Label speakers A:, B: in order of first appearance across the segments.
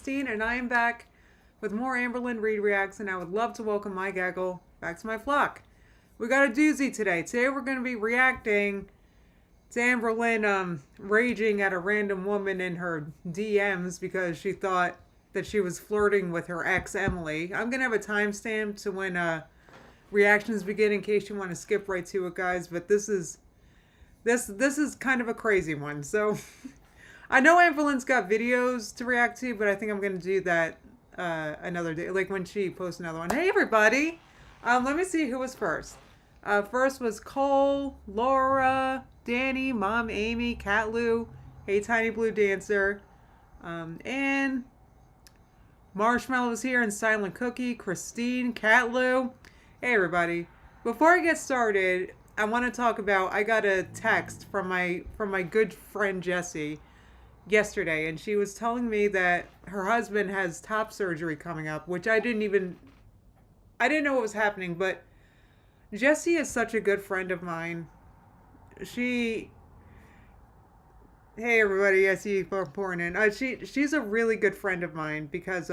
A: Christine, and I am back with more Amberlynn Reed reacts, and I would love to welcome my gaggle back to my flock. We got a doozy today. Today we're going to be reacting to Amberlynn raging at a random woman in her DMs because she thought that she was flirting with her ex Emily. I'm going to have a timestamp to when reactions begin in case you want to skip right to it, guys, but this is kind of a crazy one. So I know Amberlynn's got videos to react to, but I think I'm going to do that another day, like when she posts another one. Hey, everybody. Let me see who was first. First was Cole, Laura, Danny, Mom Amy, Cat Lou, Hey Tiny Blue Dancer, and Marshmallow was here, and Silent Cookie, Christine, Cat Lou. Hey, everybody. Before I get started, I want to talk about, I got a text from my good friend Jessie yesterday, and she was telling me that her husband has top surgery coming up, which I didn't know what was happening, but Jessie is such a good friend of mine. Hey everybody, I see you pouring in. She's a really good friend of mine because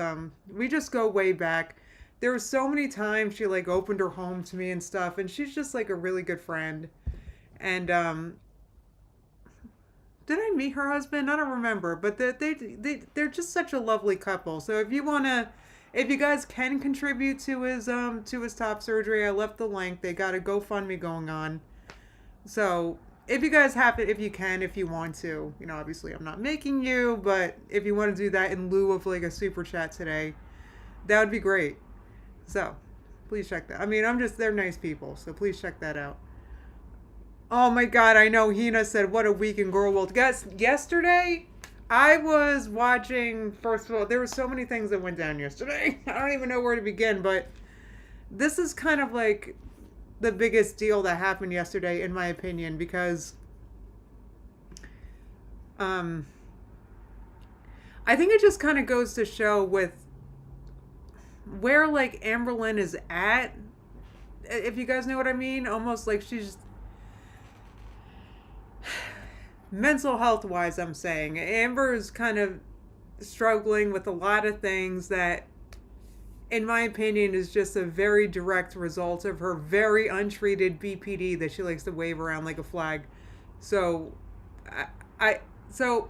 A: we just go way back. There were so many times she like opened her home to me and stuff, and she's just like a really good friend. And did I meet her husband? I don't remember, but they're just such a lovely couple. So if you guys can contribute to his top surgery, I left the link. They got a GoFundMe going on. So if you guys if you want to, obviously I'm not making you, but if you want to do that in lieu of like a super chat today, that would be great. So please check that. I mean, they're nice people, so please check that out. Oh my God, I know Hina said, what a week in Girl World. Guys, yesterday, I was watching, first of all, there were so many things that went down yesterday. I don't even know where to begin, but this is kind of like the biggest deal that happened yesterday, in my opinion, because I think it just kind of goes to show with where like Amberlynn is at, if you guys know what I mean. Almost like she's mental health wise, I'm saying Amber is kind of struggling with a lot of things that, in my opinion, is just a very direct result of her very untreated BPD that she likes to wave around like a flag. So so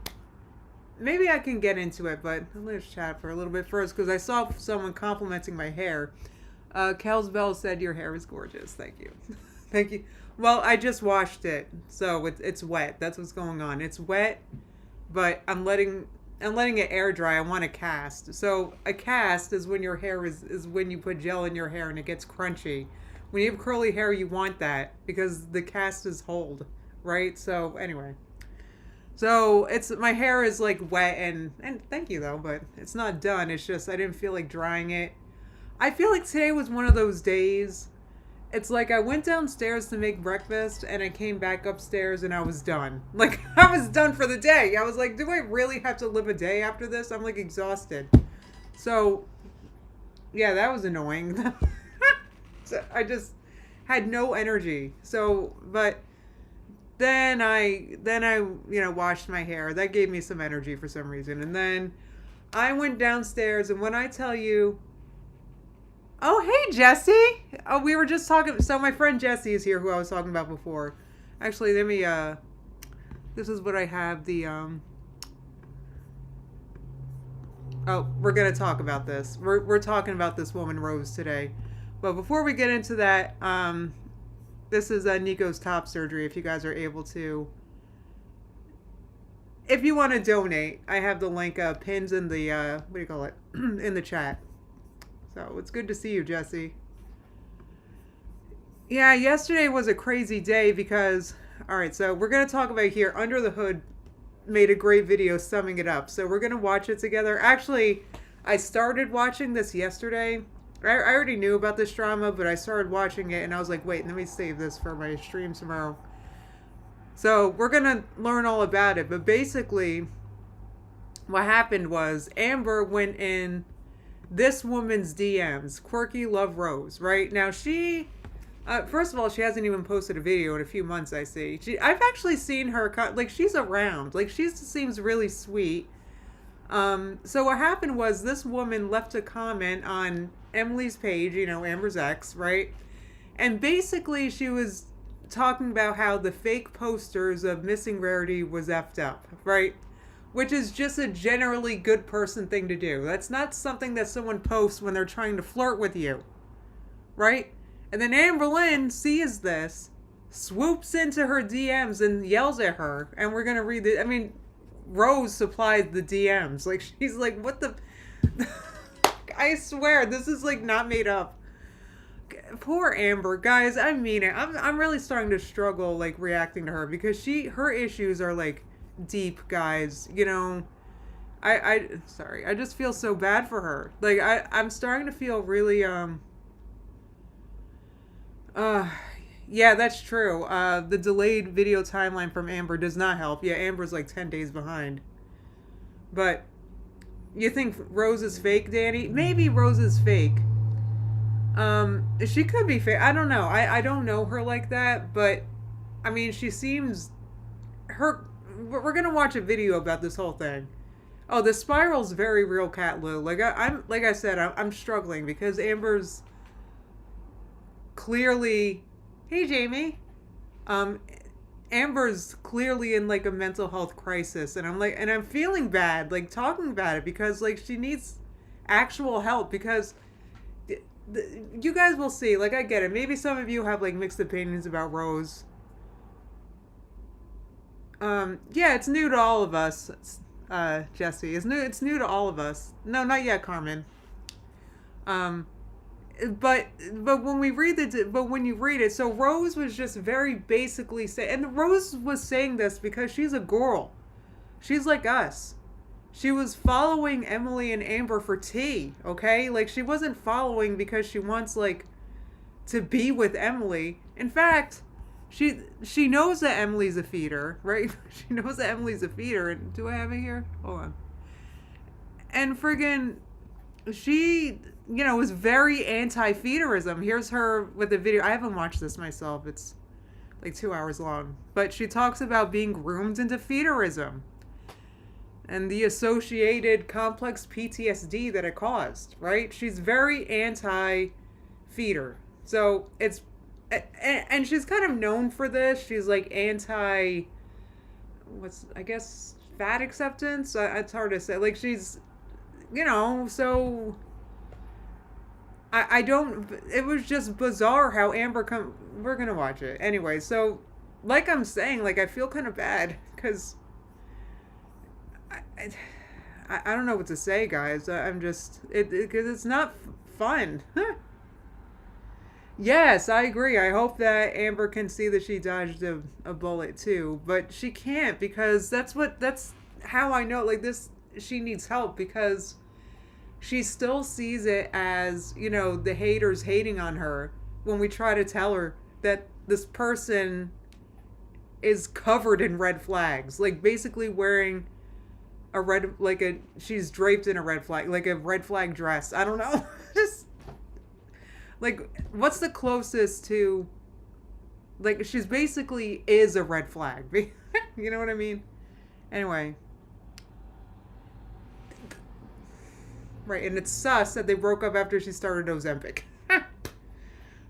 A: maybe I can get into it, but let's chat for a little bit first because I saw someone complimenting my hair. Kels Bell said your hair is gorgeous. Thank you. Thank you. Well, I just washed it, so it's wet. That's what's going on. It's wet, but I'm letting it air dry. I want a cast. So a cast is when your hair is when you put gel in your hair and it gets crunchy. When you have curly hair, you want that because the cast is hold, right? So anyway. So my hair is like wet and thank you though, but it's not done. It's just I didn't feel like drying it. I feel like today was one of those days. It's like I went downstairs to make breakfast and I came back upstairs and I was done. Like I was done for the day. I was like, do I really have to live a day after this? I'm like exhausted. So yeah, that was annoying. So I just had no energy. So, but then I washed my hair. That gave me some energy for some reason. And then I went downstairs, and when I tell you, oh, hey, Jessie. Oh, we were just talking. So my friend Jessie is here, who I was talking about before. Actually, let me, this is what I have, oh, we're going to talk about this. We're talking about this woman, Rose, today. But before we get into that, this is Nico's top surgery, if you guys are able to. If you want to donate, I have the link pinned in the, what do you call it, in the chat. So it's good to see you, Jessie. Yeah, yesterday was a crazy day because, all right, so we're going to talk about here. Under the Hood made a great video summing it up. So we're going to watch it together. Actually, I started watching this yesterday. I already knew about this drama, but I started watching it and I was like, wait, let me save this for my stream tomorrow. So we're going to learn all about it. But basically, what happened was Amber went in this woman's DMs, Quirky Love Rose, right? Now she, first of all, she hasn't even posted a video in a few months, I see. I've actually seen her, like she's around. Like she seems really sweet. So what happened was this woman left a comment on Emily's page, Amber's ex, right? And basically she was talking about how the fake posters of Missing Rarity was effed up, right? Which is just a generally good person thing to do. That's not something that someone posts when they're trying to flirt with you, right? And then Amber Lynn sees this, swoops into her DMs and yells at her. And we're going to read it. I mean, Rose supplied the DMs. Like, she's like, what the... I swear, this is like not made up. Poor Amber, guys. I mean it. I'm really starting to struggle like reacting to her because her issues are like deep, guys. Sorry. I just feel so bad for her. Like I'm starting to feel really yeah, that's true. The delayed video timeline from Amber does not help. Yeah, Amber's like 10 days behind. But you think Rose is fake, Danny? Maybe Rose is fake. She could be fake. I don't know. I don't know her like that, but I mean, she seems we're gonna watch a video about this whole thing. Oh, the spiral's very real, Cat Lou. Like I said, I'm struggling because Amber's clearly, hey Jamie, Amber's clearly in like a mental health crisis, and I'm feeling bad like talking about it because like she needs actual help because you guys will see. Like I get it. Maybe some of you have like mixed opinions about Rose. Yeah, it's new to all of us. Jesse, it's new to all of us. No, not yet, Carmen. But when you read it, so Rose was just very basically saying, and Rose was saying this because she's a girl. She's like us. She was following Emily and Amber for tea, okay? Like, she wasn't following because she wants, like, to be with Emily. In fact, she knows that Emily's a feeder, right? She knows that Emily's a feeder. And do I have it here? Hold on. And friggin', she, was very anti-feederism. Here's her with a video. I haven't watched this myself. It's like 2 hours long. But she talks about being groomed into feederism and the associated complex PTSD that it caused, right? She's very anti-feeder. So it's, and she's kind of known for this. She's like I guess, fat acceptance? It's hard to say. Like she's, so I don't, it was just bizarre how Amber we're going to watch it. Anyway, so like I'm saying, like I feel kind of bad because I don't know what to say, guys. I'm just, because it's not fun. Yes, I agree. I hope that Amber can see that she dodged a bullet too, but she can't because that's how I know, like this, she needs help because she still sees it as, the haters hating on her when we try to tell her that this person is covered in red flags, like basically wearing she's draped in a red flag, like a red flag dress. I don't know. Just like, what's the closest to, like, she's basically is a red flag. You know what I mean? Anyway. Right, and it's sus that they broke up after she started Ozempic.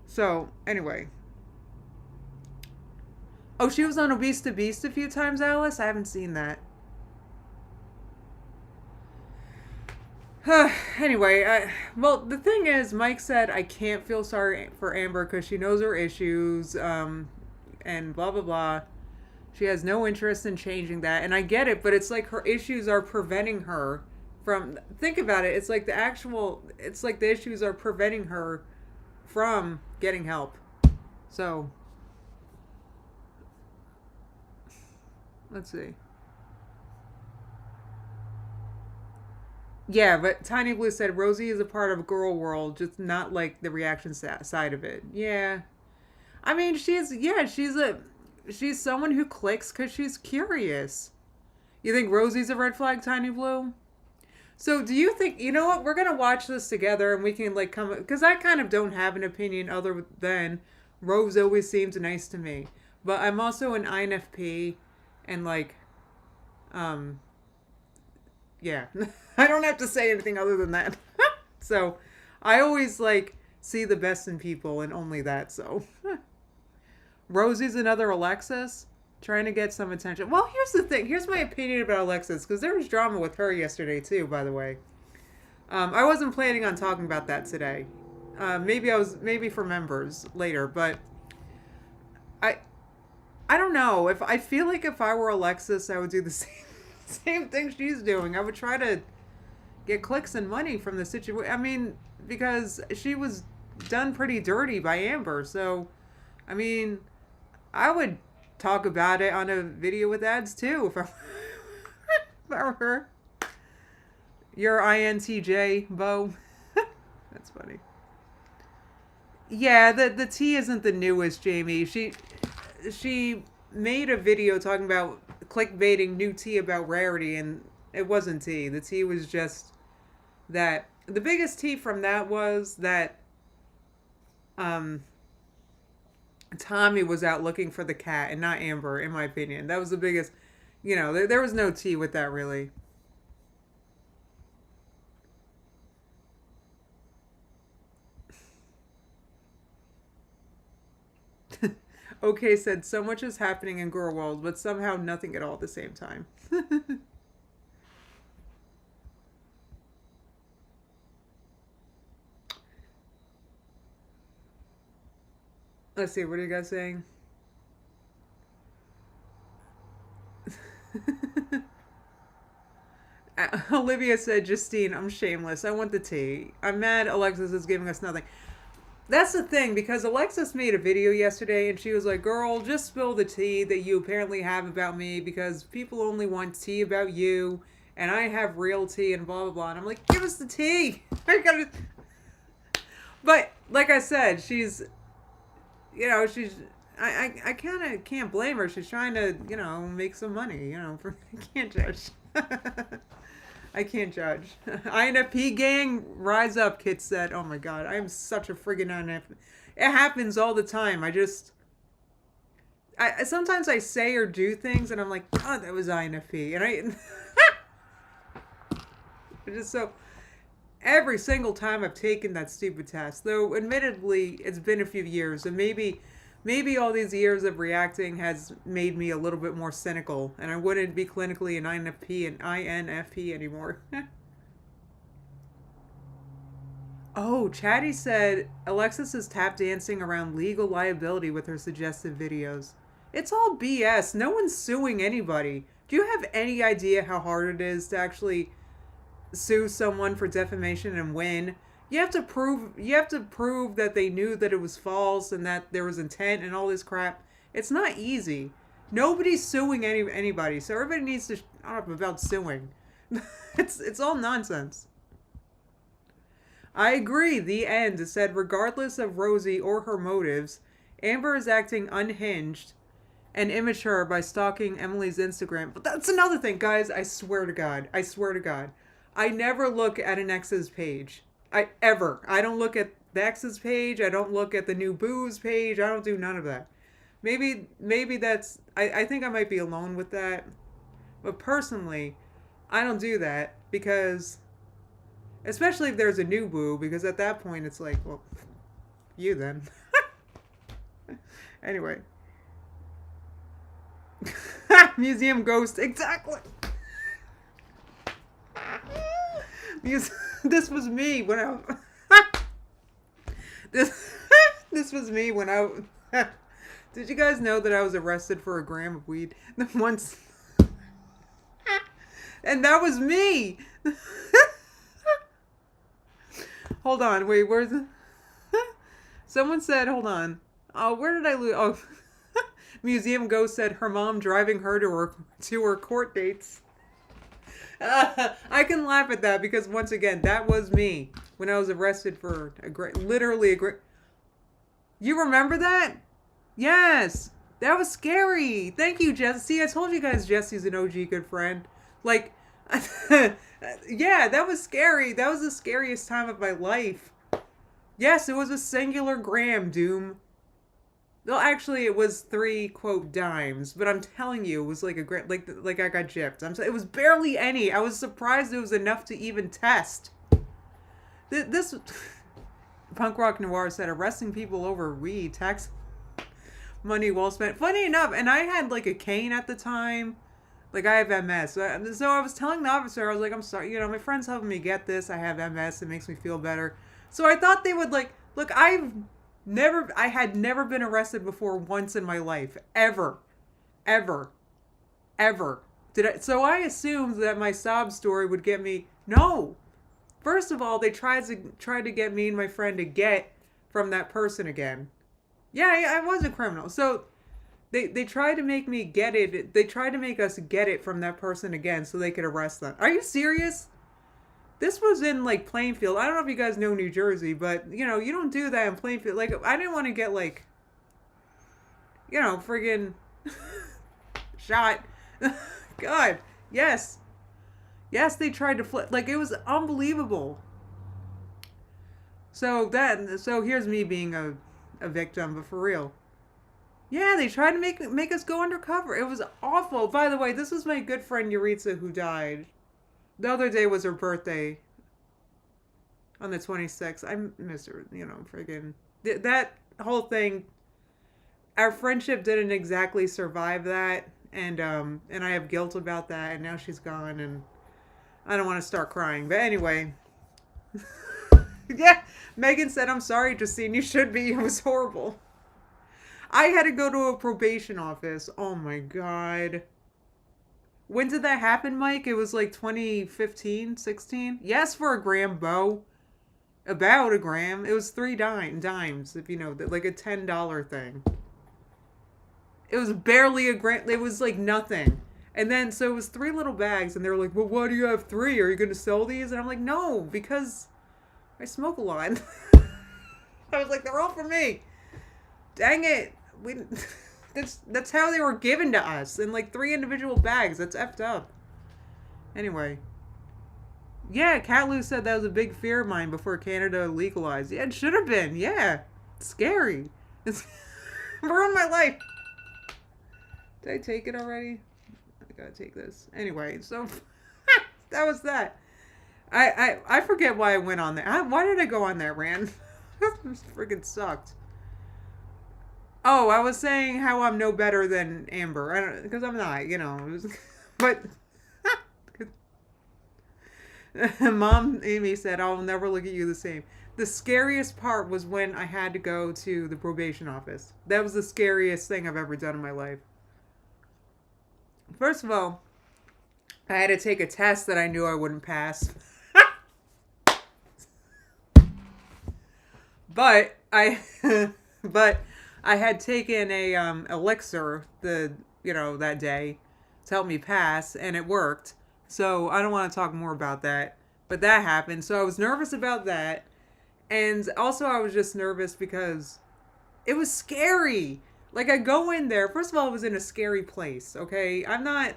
A: So, anyway. Oh, she was on Obese to Beast a few times, Alice? I haven't seen that. Anyway, well, the thing is, Mike said, I can't feel sorry for Amber because she knows her issues, and blah, blah, blah. She has no interest in changing that. And I get it, but it's like her issues are preventing her from, think about it. It's like the issues are preventing her from getting help. So, let's see. Yeah, but Tiny Blue said Rosie is a part of Girl World, just not like the reaction side of it. Yeah. I mean, she's someone who clicks because she's curious. You think Rosie's a red flag, Tiny Blue? So do you think, you know what, we're going to watch this together and we can like come, because I kind of don't have an opinion other than Rose always seems nice to me. But I'm also an INFP and like, yeah. I don't have to say anything other than that. So I always like see the best in people and only that. So Rosie's another Alexis trying to get some attention. Well, here's the thing. Here's my opinion about Alexis, because there was drama with her yesterday too, by the way. I wasn't planning on talking about that today. Maybe for members later, but I I don't know. If I feel like if I were Alexis, I would do the same thing she's doing. I would try to get clicks and money from the situation. I mean, because she was done pretty dirty by Amber. So, I mean, I would talk about it on a video with ads too if I, if I were her. Your INTJ, Bo. That's funny. Yeah, the tea isn't the newest, Jamie. She made a video talking about clickbaiting new tea about Rarity, and it wasn't tea. The tea was just that the biggest tea from that was that Tommy was out looking for the cat and not Amber, in my opinion. That was the biggest, there was no tea with that really. Okay said, so much is happening in Girl World, but somehow nothing at all at the same time. Let's see, what are you guys saying? Olivia said, Justine, I'm shameless. I want the tea. I'm mad Alexis is giving us nothing. That's the thing, because Alexis made a video yesterday and she was like, girl, just spill the tea that you apparently have about me because people only want tea about you and I have real tea and blah, blah, blah. And I'm like, give us the tea. But like I said, she's, I kind of can't blame her. She's trying to, make some money, I can't judge. I can't judge. INFP gang, rise up, Kit said. Oh my god, I am such a friggin' INFP. It happens all the time. I sometimes I say or do things and I'm like, God, that was INFP. And it's just so, every single time I've taken that stupid test, though admittedly it's been a few years, and maybe all these years of reacting has made me a little bit more cynical, and I wouldn't be clinically an INFP anymore. Oh, Chatty said Alexis is tap dancing around legal liability with her suggestive videos. It's all BS. No one's suing anybody. Do you have any idea how hard it is to actually sue someone for defamation and win? You have to prove that they knew that it was false and that there was intent and all this crap. It's not easy. Nobody's suing anybody, so everybody needs to shut up about suing. It's all nonsense. I agree. The end said, regardless of Rosie or her motives, Amber is acting unhinged and immature by stalking Emily's Instagram. But that's another thing, guys. I swear to God. I never look at an ex's page. I don't look at the ex's page. I don't look at the new booze page. I don't do none of that. Maybe that's, I think I might be alone with that. But personally, I don't do that because, especially if there's a new boo, because at that point it's like, well, you then. Anyway. Museum ghost, exactly. This was me when I this was me when I did you guys know that I was arrested for a gram of weed once? And that was me. Hold on, wait, where's it? Someone said, hold on. Oh, where did I lose? Oh, Museum Ghost said her mom driving her to her court dates. I can laugh at that because once again, that was me when I was arrested for literally a great. You remember that? Yes, that was scary. Thank you, Jess. See, I told you guys Jesse's an OG good friend. Like, yeah, that was scary. That was the scariest time of my life. Yes, it was a singular gram, Doom. Well, actually, it was three quote dimes, but I'm telling you, it was like a great like I got gypped. It was barely any. I was surprised it was enough to even test. This punk rock noir said arresting people over weed tax money well spent. Funny enough, and I had like a cane at the time. Like I have MS, so I was telling the officer, I was like, I'm sorry, my friend's helping me get this. I have MS. It makes me feel better. So I thought they would like look. I had never been arrested before once in my life, ever, ever, ever. So I assumed that my sob story would get me. No, first of all, they tried to get me and my friend to get from that person again. Yeah, I was a criminal. So they tried to make me get it. They tried to make us get it from that person again so they could arrest them. Are you serious? This was in like Plainfield. I don't know if you guys know New Jersey, but you don't do that in Plainfield. Like I didn't want to get like friggin' shot. God, yes. Yes, they tried to flip. Like it was unbelievable. So here's me being a victim, but for real. Yeah, they tried to make us go undercover. It was awful. By the way, this was my good friend Yuritsa who died. The other day was her birthday. On the 26th. I miss her, friggin'. That whole thing, our friendship didn't exactly survive that. And I have guilt about that. And now she's gone and I don't want to start crying. But anyway. Yeah, Megan said, I'm sorry, Justine. You should be. It was horrible. I had to go to a probation office. Oh my God. When did that happen, Mike? It was like 2015, 16? Yes, for a gram bow. About a gram. It was dimes, if you know that, like a $10 thing. It was barely a gram. It was like nothing. And then, so it was 3 little bags, and they were like, well, why do you have 3? Are you going to sell these? And I'm like, no, because I smoke a lot. I was like, they're all for me. Dang it. That's how they were given to us, in like 3 individual bags. That's effed up. Anyway. Yeah, Cat Lou said that was a big fear of mine before Canada legalized. Yeah, it should have been. Yeah. It's scary. It's ruined my life. Did I take it already? I gotta take this. Anyway, so that was that. I forget why I went on there. Why did I go on that rant? This freaking sucked. Oh, I was saying how I'm no better than Amber. I don't, because I'm not, but Mom Amy said, I'll never look at you the same. The scariest part was when I had to go to the probation office. That was the scariest thing I've ever done in my life. First of all, I had to take a test that I knew I wouldn't pass. But I had taken a elixir that day to help me pass, and it worked. So I don't want to talk more about that, but that happened. So I was nervous about that, and also I was just nervous because it was scary. Like I go in there. First of all, it was in a scary place. Okay, I'm not.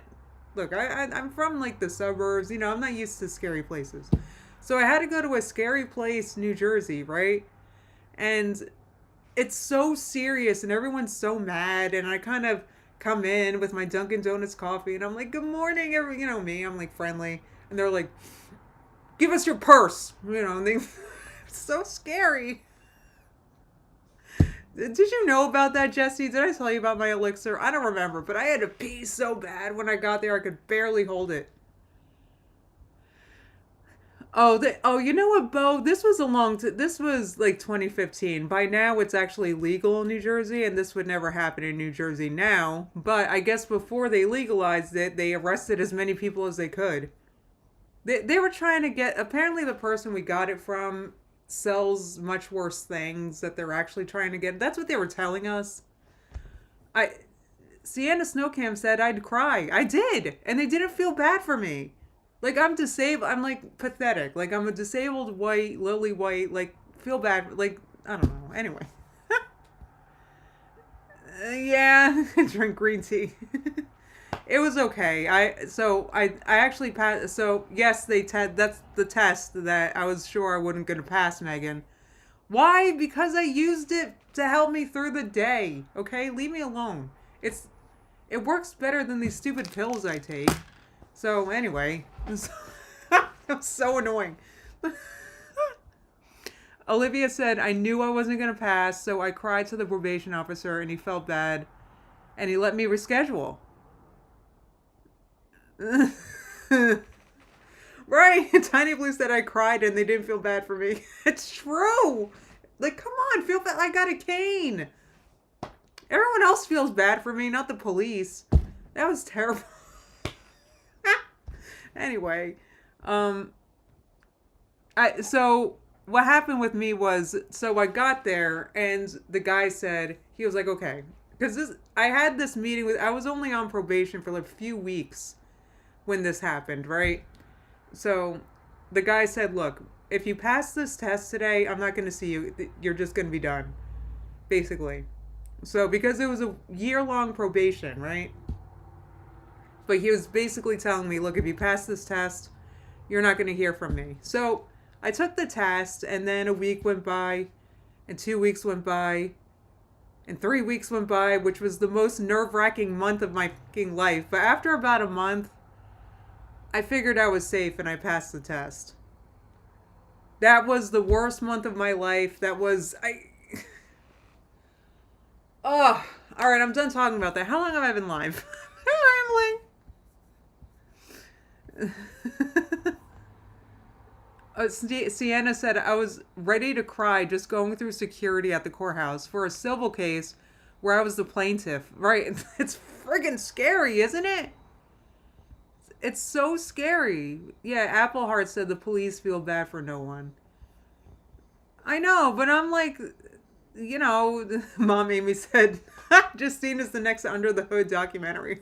A: Look, I'm from like the suburbs. I'm not used to scary places. So I had to go to a scary place, New Jersey, right? And it's so serious, and everyone's so mad, and I kind of come in with my Dunkin' Donuts coffee, and I'm like, good morning, me, I'm like friendly, and they're like, give us your purse, and it's so scary. Did you know about that, Jesse? Did I tell you about my elixir? I don't remember, but I had to pee so bad when I got there, I could barely hold it. Oh, you know what, Bo? This was this was like 2015. By now, it's actually legal in New Jersey, and this would never happen in New Jersey now. But I guess before they legalized it, they arrested as many people as they could. They were trying to get. Apparently, the person we got it from sells much worse things that they're actually trying to get. That's what they were telling us. Sienna Snowcam said I'd cry. I did, and they didn't feel bad for me. Like, I'm disabled. I'm, like, pathetic. Like, I'm a disabled white, lily white, like, feel bad. Like, I don't know. Anyway. Yeah, drink green tea. It was okay. I actually passed. So, yes, that's the test that I was sure I wasn't going to pass, Megan. Why? Because I used it to help me through the day. Okay? Leave me alone. It works better than these stupid pills I take. So, anyway. It's so annoying. Olivia said, I knew I wasn't going to pass, so I cried to the probation officer and he felt bad and he let me reschedule. Right? Tiny Blue said I cried and they didn't feel bad for me. It's true. Like, come on, feel bad. I got a cane. Everyone else feels bad for me, not the police. That was terrible. Anyway, so what happened with me was, so I got there and the guy said, he was like, okay, because I had this meeting with, I was only on probation for like a few weeks when this happened, right? So the guy said, look, if you pass this test today, I'm not going to see you. You're just going to be done, basically. So because it was a year-long probation, right? But he was basically telling me, look, if you pass this test, you're not going to hear from me. So I took the test, and then a week went by, and 2 weeks went by, and 3 weeks went by, which was the most nerve-wracking month of my fucking life. But after about a month, I figured I was safe, and I passed the test. That was the worst month of my life. That was... Oh, all right, I'm done talking about that. How long have I been live? I'm rambling. Sienna said, I was ready to cry just going through security at the courthouse for a civil case where I was the plaintiff. Right? It's friggin' scary, isn't it? It's so scary. Yeah, Appleheart said the police feel bad for no one. I know, but I'm like, you know, Mom Amy said, Justine is the next Under the Hood documentary.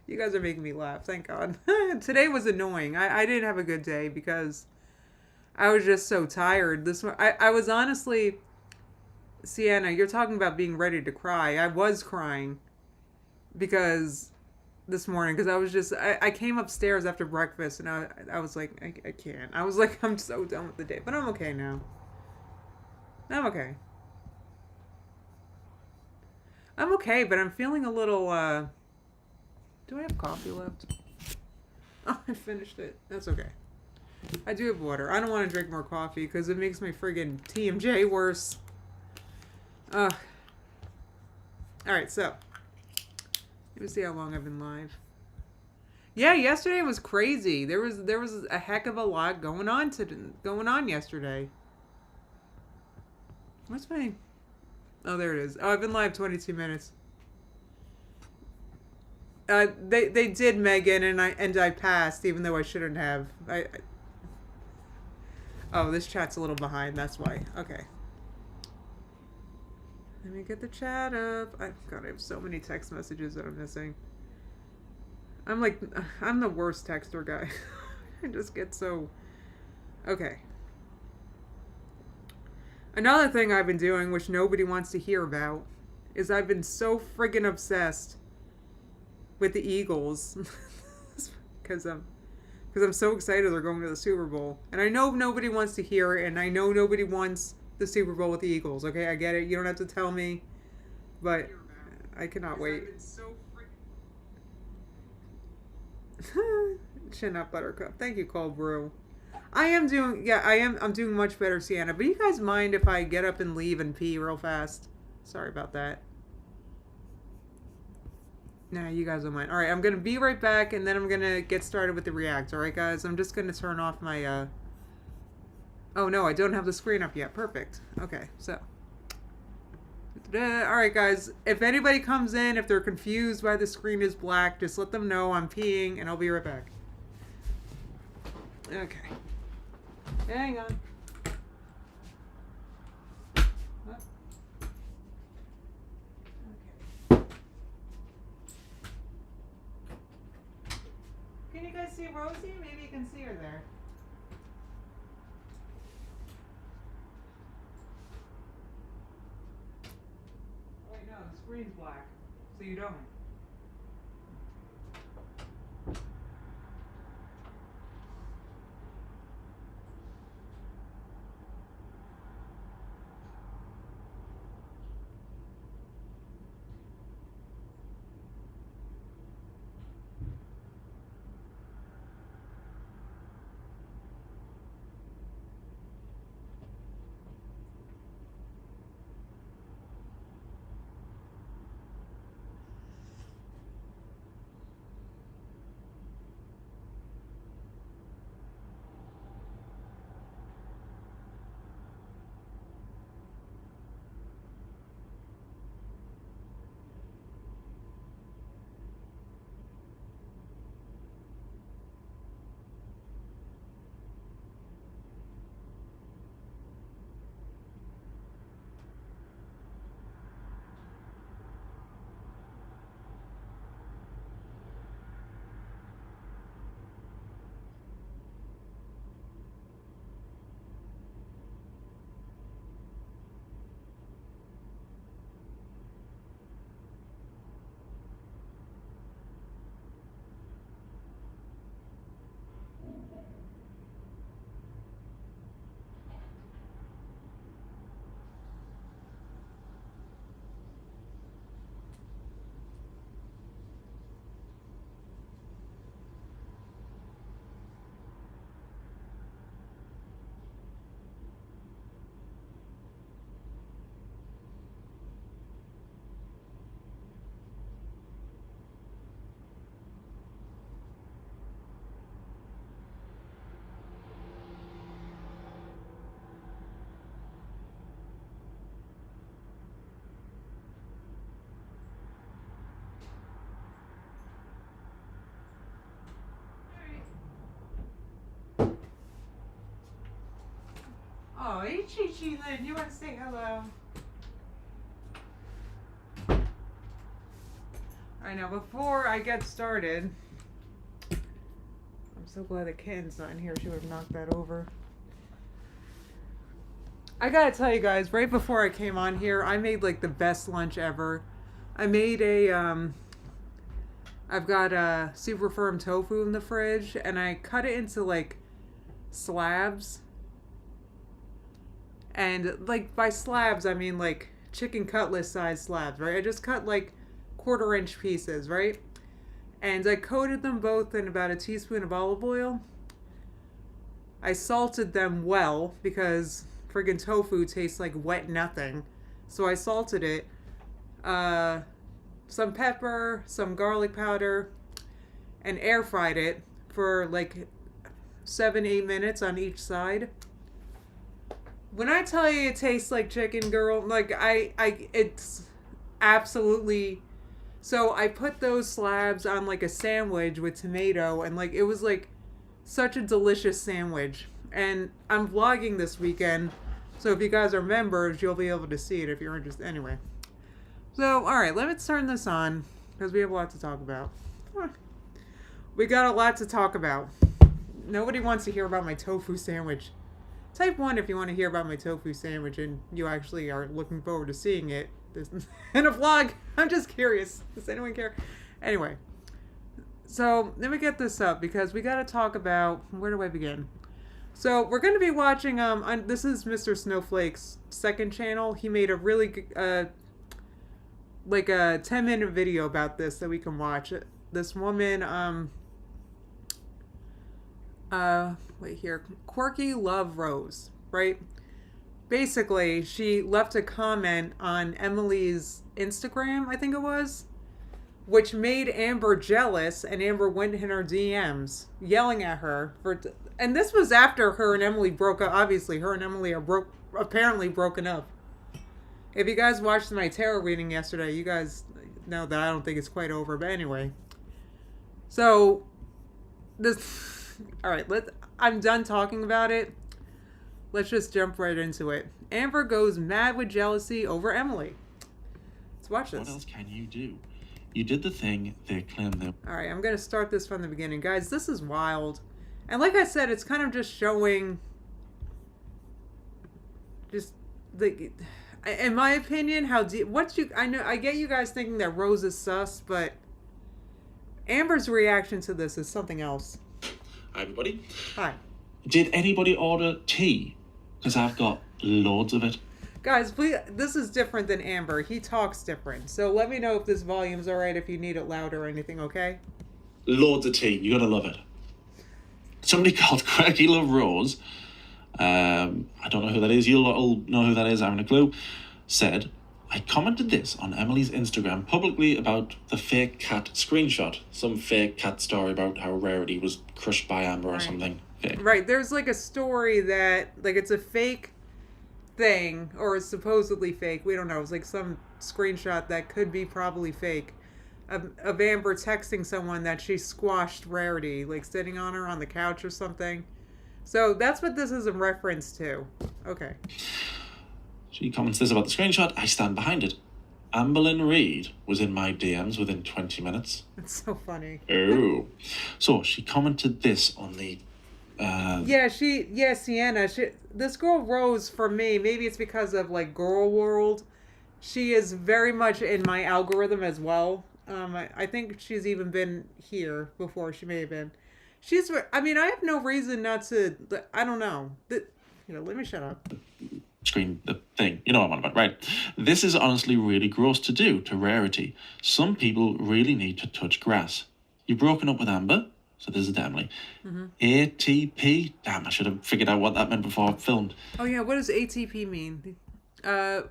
A: You guys are making me laugh. Thank God. Today was annoying. I didn't have a good day because I was just so tired. I was honestly, Sienna, you're talking about being ready to cry. I was crying because this morning, because I was just, I came upstairs after breakfast and I was like, I can't. I was like, I'm so done with the day. But I'm okay now. I'm okay. I'm okay, but I'm feeling a little, do I have coffee left? Oh, I finished it. That's okay. I do have water. I don't want to drink more coffee because it makes my friggin' TMJ worse. Ugh. Alright, so. Let me see how long I've been live. Yeah, yesterday was crazy. There was a heck of a lot going on yesterday. What's my... Oh, there it is. Oh, I've been live 22 minutes. They did Megan and I passed even though I shouldn't have. Oh, this chat's a little behind. That's why. Okay. Let me get the chat up. God, I have so many text messages that I'm missing. I'm the worst texter guy. I just get so... Okay. Another thing I've been doing, which nobody wants to hear about, is I've been so friggin' obsessed with the Eagles. Because I'm so excited they're going to the Super Bowl. And I know nobody wants to hear it, and I know nobody wants the Super Bowl with the Eagles, okay? I get it. You don't have to tell me. But I cannot wait. Chin up, Buttercup. Thank you, Cold Brew. I'm doing much better, Sienna. But you guys mind if I get up and leave and pee real fast? Sorry about that. Nah, you guys don't mind. Alright, I'm gonna be right back, and then I'm gonna get started with the react. Alright, guys? I'm just gonna turn off my, Oh, no, I don't have the screen up yet. Perfect. Okay, so. Alright, guys. If anybody comes in, if they're confused why the screen is black, just let them know I'm peeing, and I'll be right back. Okay. Hang on. What? Okay. Can you guys see Rosie? Maybe you can see her there. Wait, no, the screen's black, so you don't. Oh, hey, Jealouslynn, you want to say hello? Alright, now before I get started, I'm so glad the kitten's not in here. She would have knocked that over. I gotta tell you guys, right before I came on here, I made like the best lunch ever. I made I've got a super firm tofu in the fridge, and I cut it into like slabs. And like by slabs, I mean like chicken cutlet size slabs, right? I just cut like 1/4 inch pieces, right? And I coated them both in about a teaspoon of olive oil. I salted them well because friggin' tofu tastes like wet nothing. So I salted it. Some pepper, some garlic powder, and air fried it for like 7-8 minutes on each side. When I tell you it tastes like chicken, girl, like it's absolutely. So I put those slabs on like a sandwich with tomato, and like it was like such a delicious sandwich. And I'm vlogging this weekend, so if you guys are members, you'll be able to see it if you're interested. Anyway, so all right, let's turn this on because we have a lot to talk about. We got a lot to talk about. Nobody wants to hear about my tofu sandwich. Type 1 if you want to hear about my tofu sandwich and you actually are looking forward to seeing it in a vlog. I'm just curious. Does anyone care? Anyway, so let me get this up because we got to talk about, where do I begin? So we're going to be watching, this is Mr. Snowflake's second channel. He made a really, like a 10-minute video about this that we can watch. This woman, wait here, Quirky Love Rose, right? Basically, she left a comment on Emily's Instagram, I think it was, which made Amber jealous, and Amber went in her DMs yelling at her for, and this was after her and Emily broke up. Obviously, her and Emily are apparently broken up. If you guys watched my tarot reading yesterday, you guys know that I don't think it's quite over, but anyway. So, all right, I'm done talking about it. Let's just jump right into it. Amber goes mad with jealousy over Emily. Let's watch this.
B: What else can you do? You did the thing they claimed they...
A: All right, I'm going to start this from the beginning. Guys, this is wild. And like I said, it's kind of just showing... just, the, in my opinion, how deep... I get you guys thinking that Rose is sus, but... Amber's reaction to this is something else.
B: Hi, everybody.
A: Hi.
B: Did anybody order tea? Because I've got loads of it.
A: Guys, please, this is different than Amber. He talks different. So let me know if this volume's alright, if you need it louder or anything, okay?
B: Loads of tea. You're going to love it. Somebody called Quirky Love Rose, I don't know who that is. You'll all know who that is. I haven't a clue. Said, I commented this on Emily's Instagram publicly about the fake cat screenshot. Some fake cat story about how Rarity was crushed by Amber or something. Fake.
A: Right, there's like a story that, like, it's a fake thing, or it's supposedly fake. We don't know. It's like some screenshot that could be probably fake of Amber texting someone that she squashed Rarity, like sitting on her on the couch or something. So that's what this is in reference to. Okay.
B: She comments this about the screenshot. I stand behind it. Amberlynn Reid was in my DMs within 20 minutes.
A: That's so funny.
B: Oh. So she commented this on the...
A: Sienna. This girl Rose, for me, maybe it's because of like Girl World, she is very much in my algorithm as well. I think she's even been here before. She may have been. I have no reason not to. I don't know. Let me shut up.
B: Screen the thing. You know what I'm on about, right? This is honestly really gross to do to Rarity. Some people really need to touch grass. You've broken up with Amber, so this is Emily. Mm-hmm. ATP. Damn, I should have figured out what that meant before I filmed.
A: Oh yeah, what does ATP mean?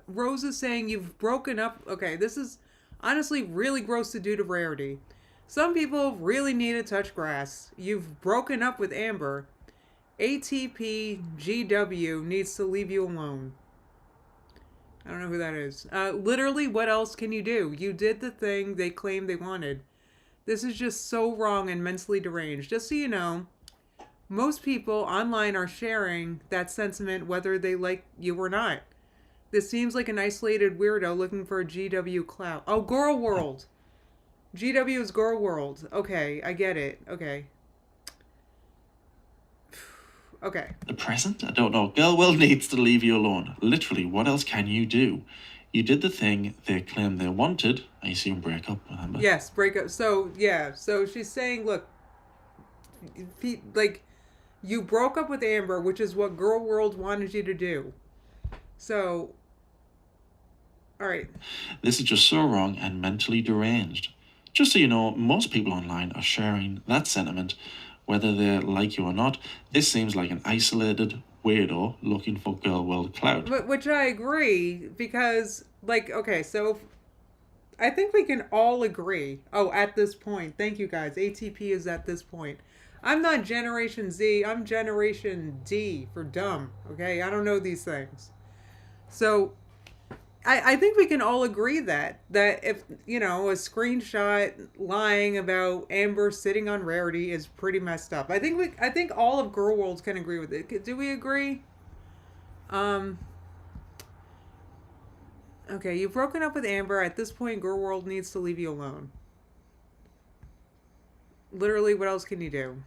A: Rose is saying you've broken up. Okay, this is honestly really gross to do to Rarity. Some people really need to touch grass. You've broken up with Amber. ATP GW needs to leave you alone. I don't know who that is. Literally, what else can you do? You did the thing they claimed they wanted. This is just so wrong and mentally deranged. Just so you know, most people online are sharing that sentiment whether they like you or not. This seems like an isolated weirdo looking for a GW clout. Oh, Girl World. GW is Girl World. Okay, I get it. Okay. Okay.
B: The present? I don't know. Girl World needs to leave you alone. Literally, what else can you do? You did the thing they claimed they wanted. I assume break up with Amber.
A: Yes, break up. So, yeah. So she's saying, look, like, you broke up with Amber, which is what Girl World wanted you to do. So, all right.
B: This is just so wrong and mentally deranged. Just so you know, most people online are sharing that sentiment, whether they like you or not. This seems like an isolated weirdo looking for Girl World clout.
A: Which I agree, because, like, okay, so I think we can all agree. Oh, at this point. Thank you, guys. ATP is at this point. I'm not Generation Z. I'm Generation D for dumb. Okay? I don't know these things. So, I think we can all agree that if, you know, a screenshot lying about Amber sitting on Rarity is pretty messed up. I think all of Girl World can agree with it. Do we agree? Okay, you've broken up with Amber. At this point, Girl World needs to leave you alone. Literally, what else can you do?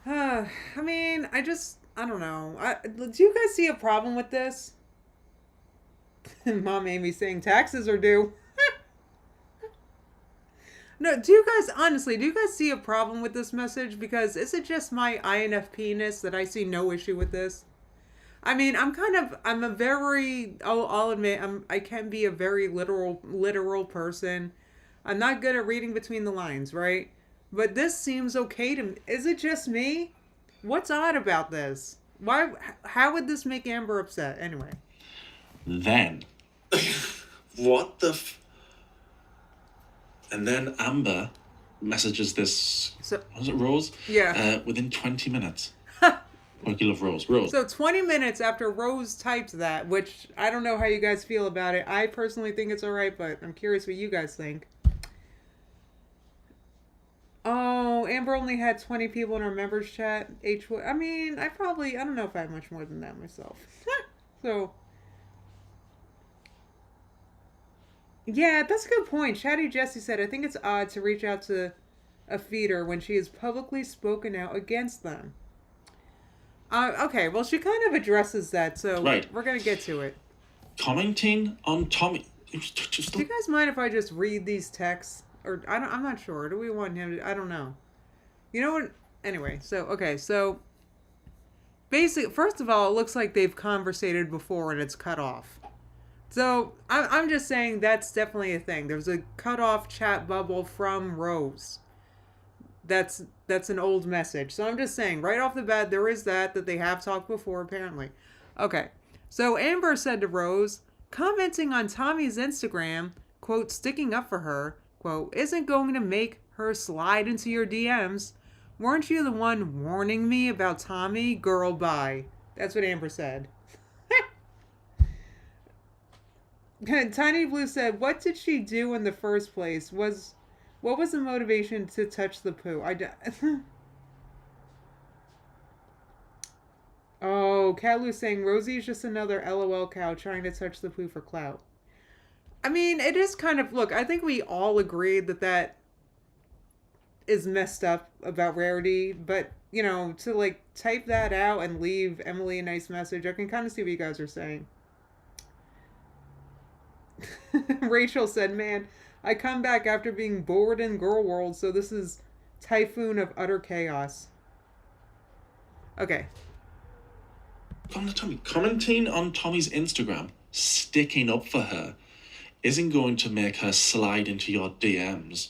A: I mean, I don't know. Do you guys see a problem with this? Mom Amy saying taxes are due. No, do you guys see a problem with this message? Because is it just my INFP-ness that I see no issue with this? I mean, I'll admit, I can be a very literal person. I'm not good at reading between the lines, right? But this seems okay to me. Is it just me? What's odd about this? How would this make Amber upset? Anyway.
B: Then, what the and then Amber messages this, was it Rose?
A: Yeah.
B: Within 20 minutes. Like you love Rose.
A: So 20 minutes after Rose types that, which I don't know how you guys feel about it. I personally think it's alright, but I'm curious what you guys think. Oh, Amber only had 20 people in her members chat. I mean, I don't know if I have much more than that myself. So, yeah, that's a good point. Chatty Jessie said, I think it's odd to reach out to a feeder when she has publicly spoken out against them. Okay, well, she kind of addresses that, so
B: right.
A: We're going to get to it.
B: Commenting on Tommy.
A: Do you guys mind if I just read these texts? Or, I'm not sure. Do we want him to? I don't know. You know what? Anyway, so basically, first of all, it looks like they've conversated before and it's cut off. So, I'm just saying that's definitely a thing. There's a cut off chat bubble from Rose. That's an old message. So I'm just saying, right off the bat, there is that they have talked before, apparently. Okay. So Amber said to Rose, commenting on Tommy's Instagram, quote, sticking up for her, quote, isn't going to make her slide into your DMs. Weren't you the one warning me about Tommy? Girl, bye. That's what Amber said. Tiny Blue said, what did she do in the first place? What was the motivation to touch the poo? Oh, Catlu's saying Rosie's just another LOL cow trying to touch the poo for clout. I mean, it is kind of, look, I think we all agreed that is messed up about Rarity, but, you know, to, like, type that out and leave Emily a nice message, I can kind of see what you guys are saying. Rachel said, man, I come back after being bored in Girl World, so this is typhoon of utter chaos. Okay.
B: Commenting on Tommy's Instagram, sticking up for her, isn't going to make her slide into your DMs.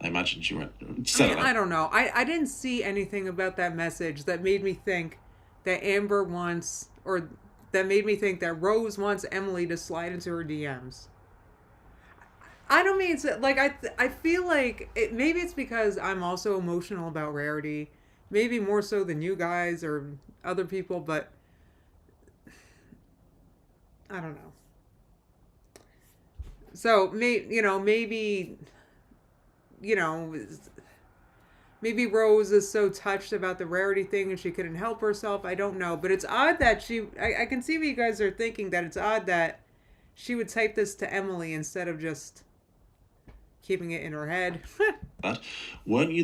B: I imagine she went.
A: I don't know. I didn't see anything about that message that made me think that Amber wants, or that made me think that Rose wants Emily to slide into her DMs. I don't mean to, like, I feel like maybe it's because I'm also emotional about Rarity, maybe more so than you guys or other people, but I don't know. So maybe, maybe Rose is so touched about the Rarity thing and she couldn't help herself. I don't know. But it's odd that I can see what you guys are thinking, that it's odd that she would type this to Emily instead of just keeping it in her head.
B: That weren't you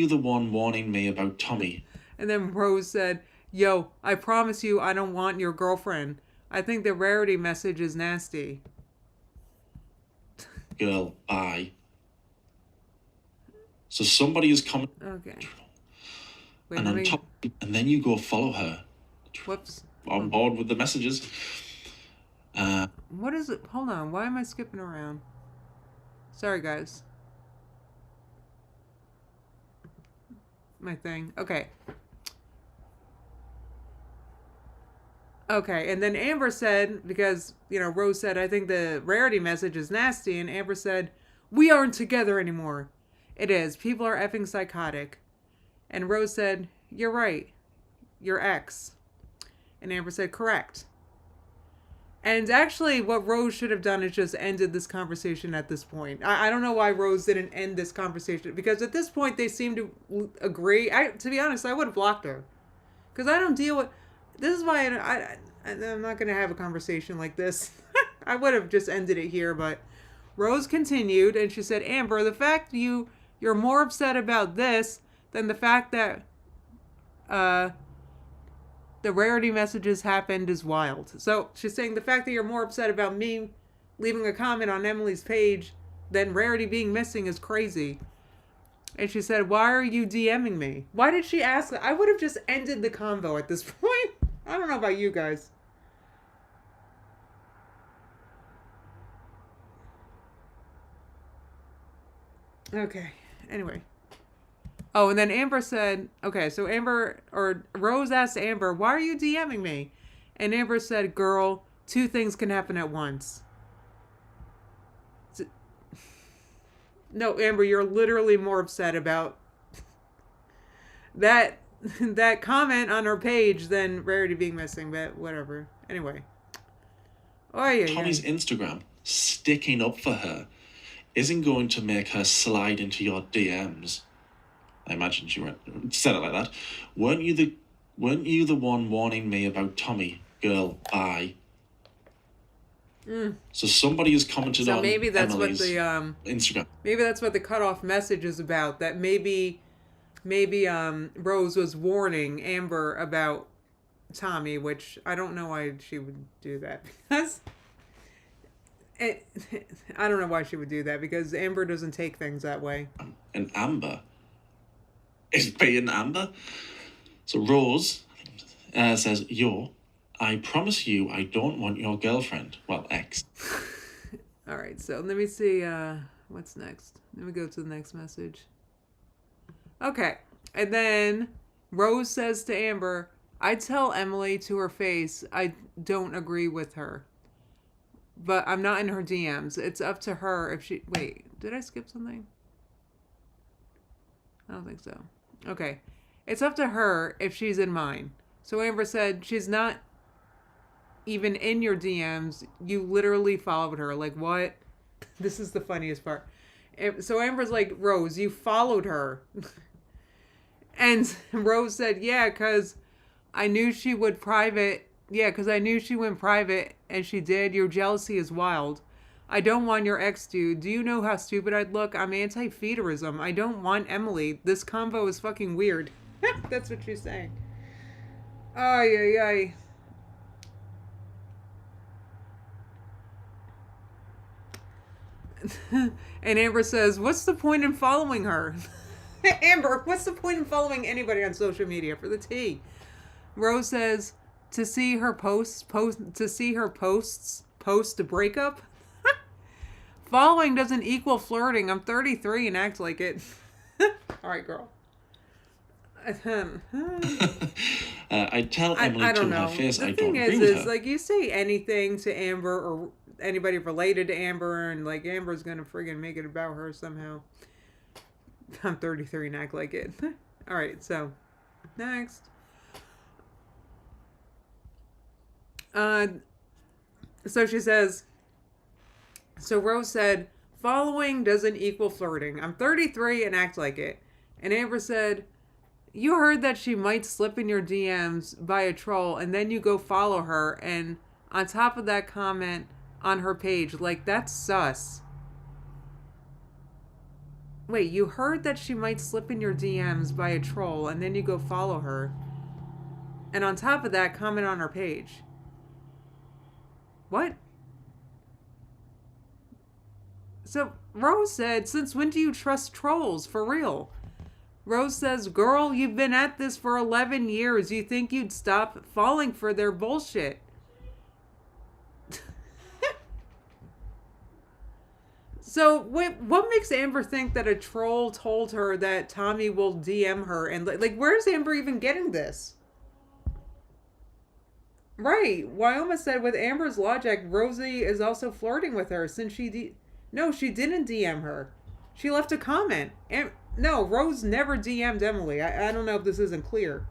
B: the one warning me about Tommy?
A: And then Rose said, "Yo, I promise you I don't want your girlfriend. I think the Rarity message is nasty."
B: Girl, bye. So somebody is coming.
A: Okay. Wait,
B: And on top, and then you go follow her.
A: Whoops.
B: On board with the messages.
A: What is it? Hold on. Why am I skipping around? Sorry, guys. My thing. Okay. Okay, and then Amber said, because, Rose said, I think the Rarity message is nasty, and Amber said, we aren't together anymore. It is. People are effing psychotic. And Rose said, you're right. Your ex. And Amber said, correct. And actually, what Rose should have done is just ended this conversation at this point. I don't know why Rose didn't end this conversation, because at this point, they seem to agree. To be honest, I would have blocked her. Because I don't deal with... This is why I'm not going to have a conversation like this. I would have just ended it here, but Rose continued, and she said, Amber, the fact you're more upset about this than the fact that the Rarity messages happened is wild. So she's saying the fact that you're more upset about me leaving a comment on Emily's page than Rarity being missing is crazy. And she said, why are you DMing me? Why did she ask that? I would have just ended the convo at this point. I don't know about you guys. Okay. Anyway. Oh, and then Amber said, okay, so Rose asked Amber, why are you DMing me? And Amber said, girl, two things can happen at once. No, Amber, you're literally more upset about that comment on her page than Rarity being missing, but whatever. Anyway. Oh, yeah.
B: Tommy's Instagram sticking up for her isn't going to make her slide into your DMs. I imagine she said it like that. Weren't you the one warning me about Tommy? Girl, bye. So somebody has commented on
A: maybe that's
B: Emily's
A: what the
B: Instagram.
A: Maybe that's what the cutoff message is about. That maybe Rose was warning Amber about Tommy, which I don't know why she would do that, because I don't know why she would do that, because Amber doesn't take things that way.
B: And Amber is being Amber. So Rose says, yo, I promise you I don't want your girlfriend. Well, ex.
A: All right, so let me see what's next. Let me go to the next message. Okay, and then Rose says to Amber, I tell Emily to her face I don't agree with her, but I'm not in her DMs. It's up to her if she... Wait, did I skip something? I don't think so. Okay. It's up to her if she's in mine. So Amber said, she's not even in your DMs. You literally followed her. Like, what? This is the funniest part. So Amber's like, Rose, you followed her. And Rose said, yeah, because I knew she would private. Yeah, because I knew she went private, and she did. Your jealousy is wild. I don't want your ex, dude. Do you know how stupid I'd look? I'm anti-feederism. I don't want Emily. This convo is fucking weird. That's what she's saying. Ay, ay, ay. And Amber says, what's the point in following her? Amber, what's the point in following anybody on social media for the tea? Rose says, to see her posts post a breakup? Following doesn't equal flirting. I'm 33 and act like it. All right, girl.
B: I tell Emily
A: I don't
B: to
A: know.
B: her face
A: The
B: I
A: thing
B: don't agree with her.
A: like, you say anything to Amber or anybody related to Amber, and like Amber's gonna friggin' make it about her somehow. I'm 33 and act like it. All right, so next. So she says, so Rose said, following doesn't equal flirting. I'm 33 and act like it. And Amber said, you heard that she might slip in your DMs by a troll, and then you go follow her, and on top of that, comment on her page. Like, that's sus. Wait, you heard that she might slip in your DMs by a troll, and then you go follow her, and on top of that, comment on her page. What? So Rose said, since when do you trust trolls? For real? Rose says, girl, you've been at this for 11 years. You think you'd stop falling for their bullshit? So what makes Amber think that a troll told her that Tommy will DM her? And like where's Amber even getting this? Right. Wyoma said, with Amber's logic, Rosie is also flirting with her since no, she didn't DM her. She left a comment. No, Rose never DM'd Emily. I don't know if this isn't clear.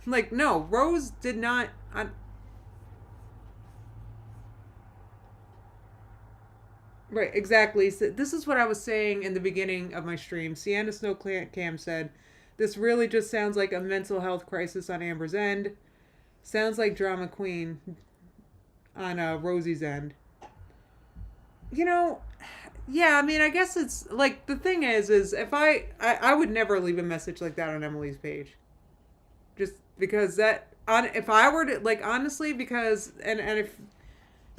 A: Like, no, Rose did not. Right, exactly. So this is what I was saying in the beginning of my stream. Sienna Snow Cam said, this really just sounds like a mental health crisis on Amber's end. Sounds like drama queen on Rosie's end. You know, yeah, I mean, I guess it's like, the thing is if I would never leave a message like that on Emily's page. Just because if I were to, like, honestly, because, and if,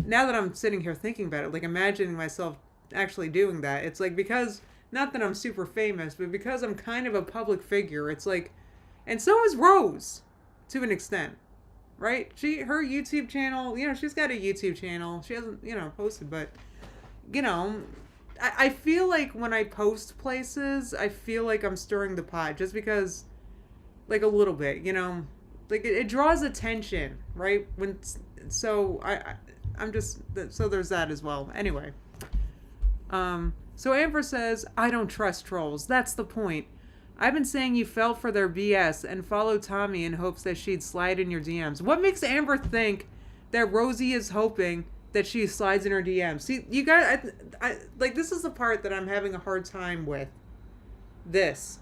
A: now that I'm sitting here thinking about it, like, imagining myself actually doing that, it's like, because, not that I'm super famous, but because I'm kind of a public figure, it's like, and so is Rose, to an extent, right? Her YouTube channel, she's got a YouTube channel, she hasn't, posted, but, I feel like when I post places, I feel like I'm stirring the pot, just because, like, a little bit, like, it draws attention, right? So I'm just, so there's that as well. Anyway. So Amber says, I don't trust trolls. That's the point. I've been saying you fell for their BS and followed Tommy in hopes that she'd slide in your DMs. What makes Amber think that Rosie is hoping that she slides in her DMs? See, you guys, I like, this is the part that I'm having a hard time with. There's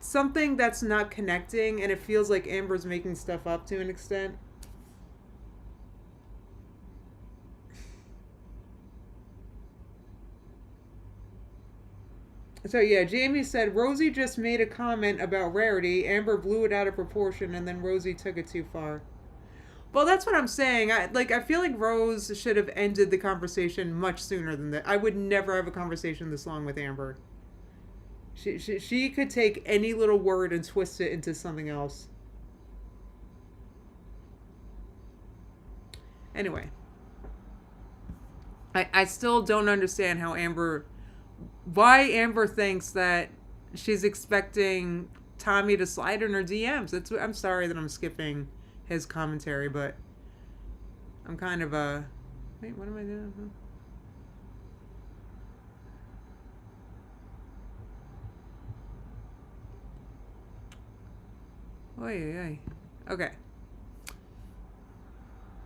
A: something that's not connecting, and it feels like Amber's making stuff up to an extent. So yeah, Jamie said, Rosie just made a comment about Rarity. Amber blew it out of proportion, and then Rosie took it too far. Well, that's what I'm saying. I feel like Rose should have ended the conversation much sooner than that. I would never have a conversation this long with Amber. She could take any little word and twist it into something else. Anyway. I still don't understand why Amber thinks that she's expecting Tommy to slide in her DMs. I'm sorry that I'm skipping his commentary, but I'm kind of wait, what am I doing? Oy. Okay.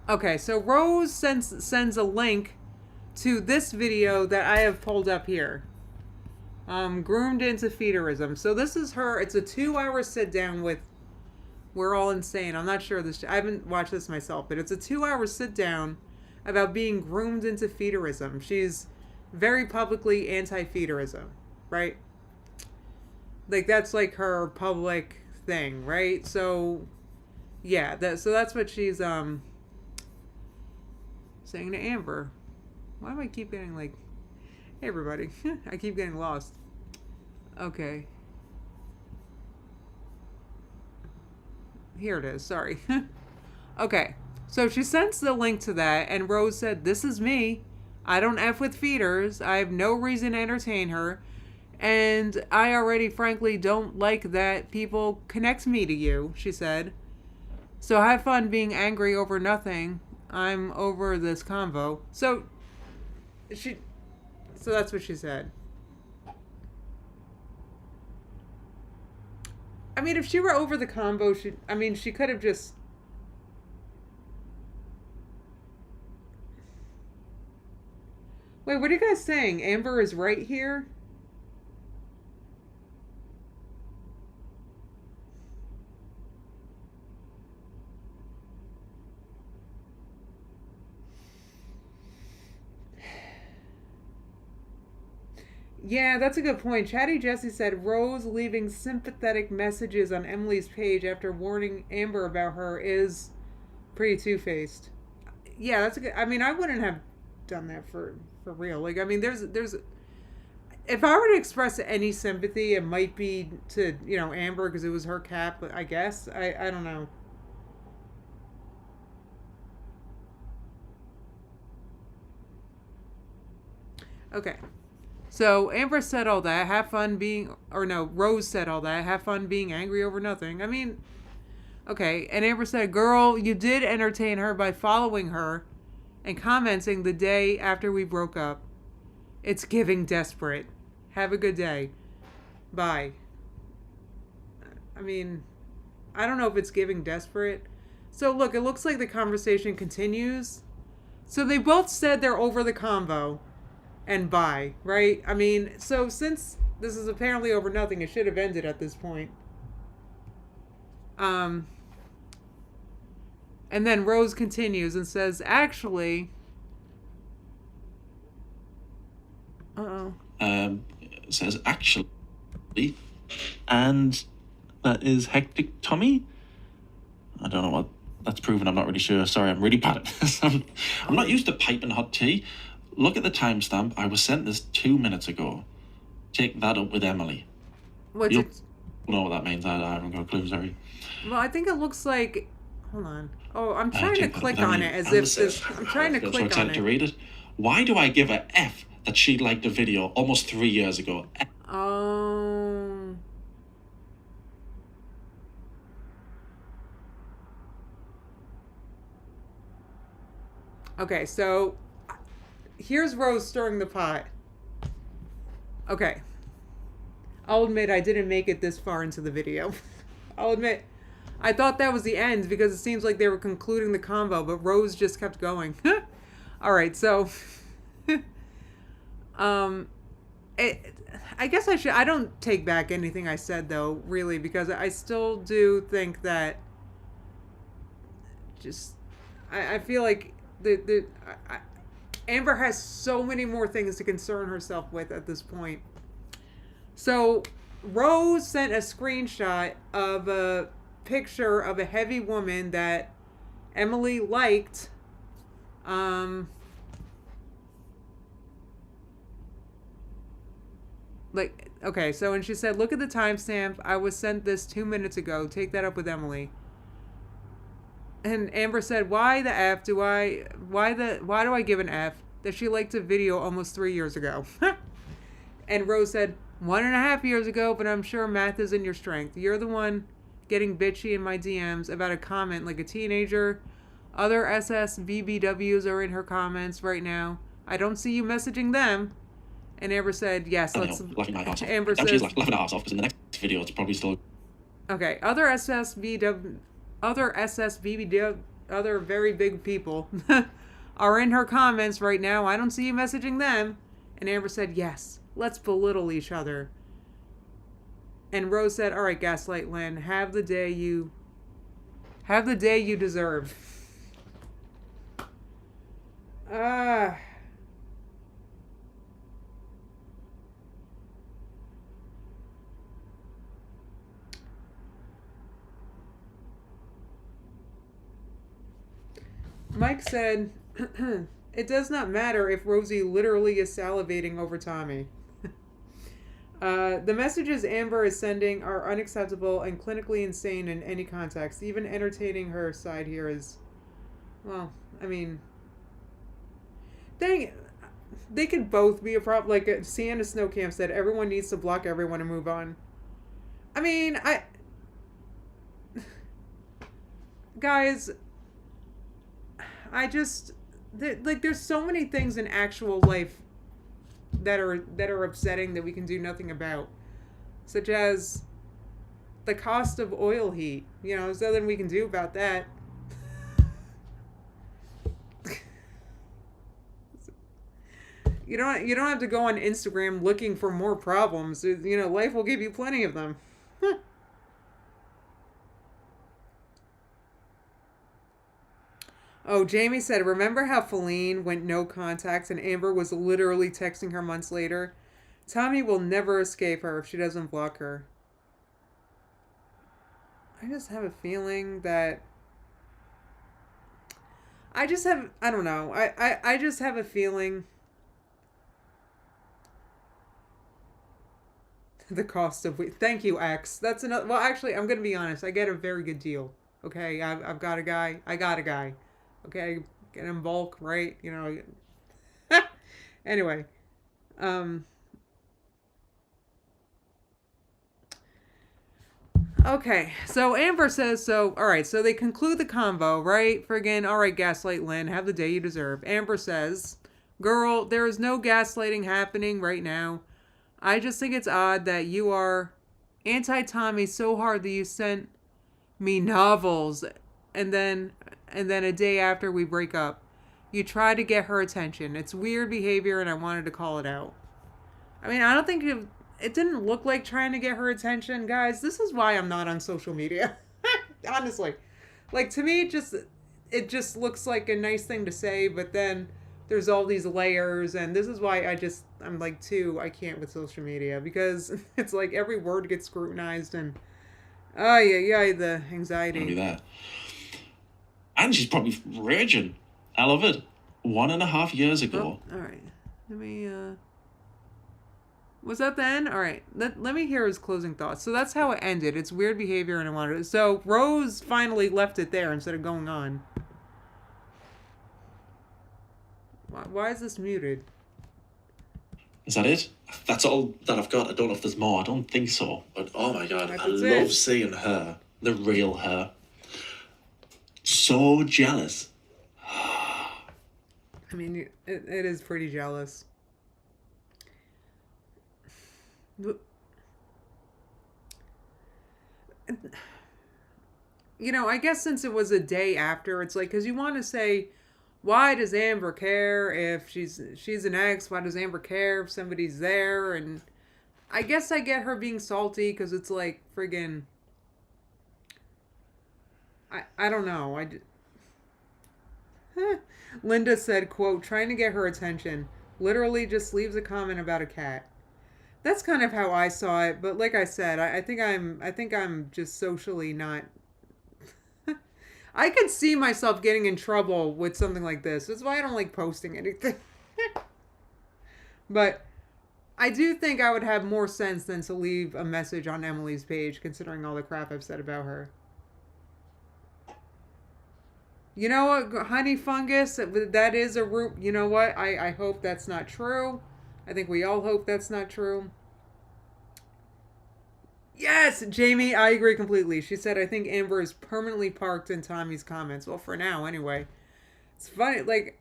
A: Okay, so Rose sends a link to this video that I have pulled up here. Groomed into feederism. So this is her. It's a 2-hour sit down with We're All Insane. I'm not sure I haven't watched this myself, but it's a 2-hour sit down about being groomed into feederism. She's very publicly anti-feederism, right? Like, that's like her public thing, right? So yeah, that's what she's saying to Amber. Why do I keep getting like, hey everybody, I keep getting lost. Okay. Here it is, sorry. Okay, so she sends the link to that, and Rose said, this is me. I don't F with feeders. I have no reason to entertain her. And I already, frankly, don't like that people connect me to you, she said. So have fun being angry over nothing. I'm over this convo. So that's what she said. I mean, if she were over the combo, she could have just... Wait, what are you guys saying? Amber is right here? Yeah, that's a good point. Chatty Jesse said Rose leaving sympathetic messages on Emily's page after warning Amber about her is pretty two-faced. Yeah, that's a good. I mean, I wouldn't have done that for real. Like, I mean, there's if I were to express any sympathy, it might be to Amber because it was her cat. But I guess I don't know. Okay, so Amber said all that. Have fun being, or no, Rose said all that. Have fun being angry over nothing. I mean, okay. And Amber said, "Girl, you did entertain her by following her and commenting the day after we broke up. It's giving desperate. Have a good day. Bye." I mean, I don't know if it's giving desperate. So look, it looks like the conversation continues. So they both said they're over the convo and bye, right? I mean, so since this is apparently over nothing, it should have ended at this point. Um, and then Rose continues and says, "Actually, uh oh,
B: Says actually, and that is hectic Tommy. I don't know what that's proven. I'm not really sure. Sorry, I'm really bad at this. I'm not used to piping hot tea. Look at the timestamp. I was sent this 2 minutes ago. Take that up with Emily.
A: what's
B: You'll
A: it?"
B: know what that means. I haven't got a clue. Sorry.
A: Well, I think it looks like. Hold on. Oh, I'm trying to
B: Take that up
A: click
B: with
A: on
B: Emily.
A: it as
B: And
A: if this. I'm trying to
B: so
A: click on
B: excited to
A: it.
B: read it. Why do I give a F that she liked a video almost 3 years ago?
A: Oh. Okay, so here's Rose stirring the pot. Okay. I'll admit I didn't make it this far into the video. I'll admit I thought that was the end because it seems like they were concluding the convo, but Rose just kept going. All right, so um it, I guess I don't take back anything I said though, really, because I still do think that just I feel like Amber has so many more things to concern herself with at this point. So Rose sent a screenshot of a picture of a heavy woman that Emily liked. Like, okay, so and she said, "Look at the timestamp. I was sent this 2 minutes ago. Take that up with Emily." And Amber said, "Why the F do I? Why do I give an F that she liked a video almost 3 years ago?" And Rose said, 1.5 years ago, but I'm sure math isn't your strength. You're the one getting bitchy in my DMs about a comment like a teenager. Other SSVBWs are in her comments right now. I don't see you messaging them." And Amber said, "Yes, let's."
B: Laughing my ass off.
A: Amber
B: She's
A: says,
B: laughing her ass off because in the next video it's probably still.
A: "Okay, other SSVBW, other very big people are in her comments right now. I don't see you messaging them." And Amber said, "Yes, let's belittle each other." And Rose said, "All right, Gaslight Lynn, have the day you deserve." Ah. Mike said, "It does not matter if Rosie literally is salivating over Tommy." The messages Amber is sending are unacceptable and clinically insane in any context. Even entertaining her side here is, well, I mean, dang it. They could both be a problem. Like Sienna Snowcamp said, everyone needs to block everyone and move on. I mean, guys, I just like there's so many things in actual life that are upsetting that we can do nothing about, such as the cost of oil heat. There's nothing we can do about that. You don't have to go on Instagram looking for more problems. Life will give you plenty of them. Oh, Jamie said, "Remember how Feline went no contact and Amber was literally texting her months later?" Tommy will never escape her if she doesn't block her. I just have a feeling that I don't know. I just have a feeling the cost of weed. Thank you, X. That's another. Well, actually, I'm gonna be honest. I get a very good deal. Okay, I've got a guy. I got a guy. Okay, get in bulk, right? You know. Anyway, um, okay. So Amber says so. All right. So they conclude the convo, right? Friggin'. All right, Gaslight Lynn, have the day you deserve. Amber says, "Girl, there is no gaslighting happening right now. I just think it's odd that you are anti-Tommy so hard that you sent me novels and then a day after we break up, you try to get her attention. It's weird behavior and I wanted to call it out." I mean, I don't think it didn't look like trying to get her attention, guys. This is why I'm not on social media. Honestly. Like to me it just looks like a nice thing to say, but then there's all these layers, and this is why I'm like I can't with social media, because it's like every word gets scrutinized, and oh yeah, the anxiety.
B: Only that. And she's probably raging. I love it. 1.5 years ago.
A: Oh, all right. Let me was that the end? All right. Let me hear his closing thoughts. So that's how it ended. It's weird behavior and I wanted it. So Rose finally left it there instead of going on. Why is this muted?
B: Is that it? That's all that I've got. I don't know if there's more. I don't think so. But oh my god, I love seeing her. The real her. So jealous.
A: I mean, it is pretty jealous. You know, I guess since it was a day after, it's like, because you want to say, why does Amber care if she's an ex? Why does Amber care if somebody's there? And I guess I get her being salty because it's like friggin'. I don't know. Linda said, quote, trying to get her attention. Literally just leaves a comment about a cat. That's kind of how I saw it, but like I said, I think I'm just socially not. I could see myself getting in trouble with something like this. That's why I don't like posting anything. But I do think I would have more sense than to leave a message on Emily's page, considering all the crap I've said about her. You know what, honey fungus, that is a root. You know what? I hope that's not true. I think we all hope that's not true. Yes, Jamie, I agree completely. She said, I think Amber is permanently parked in Tommy's comments. Well, for now, anyway. It's funny, like,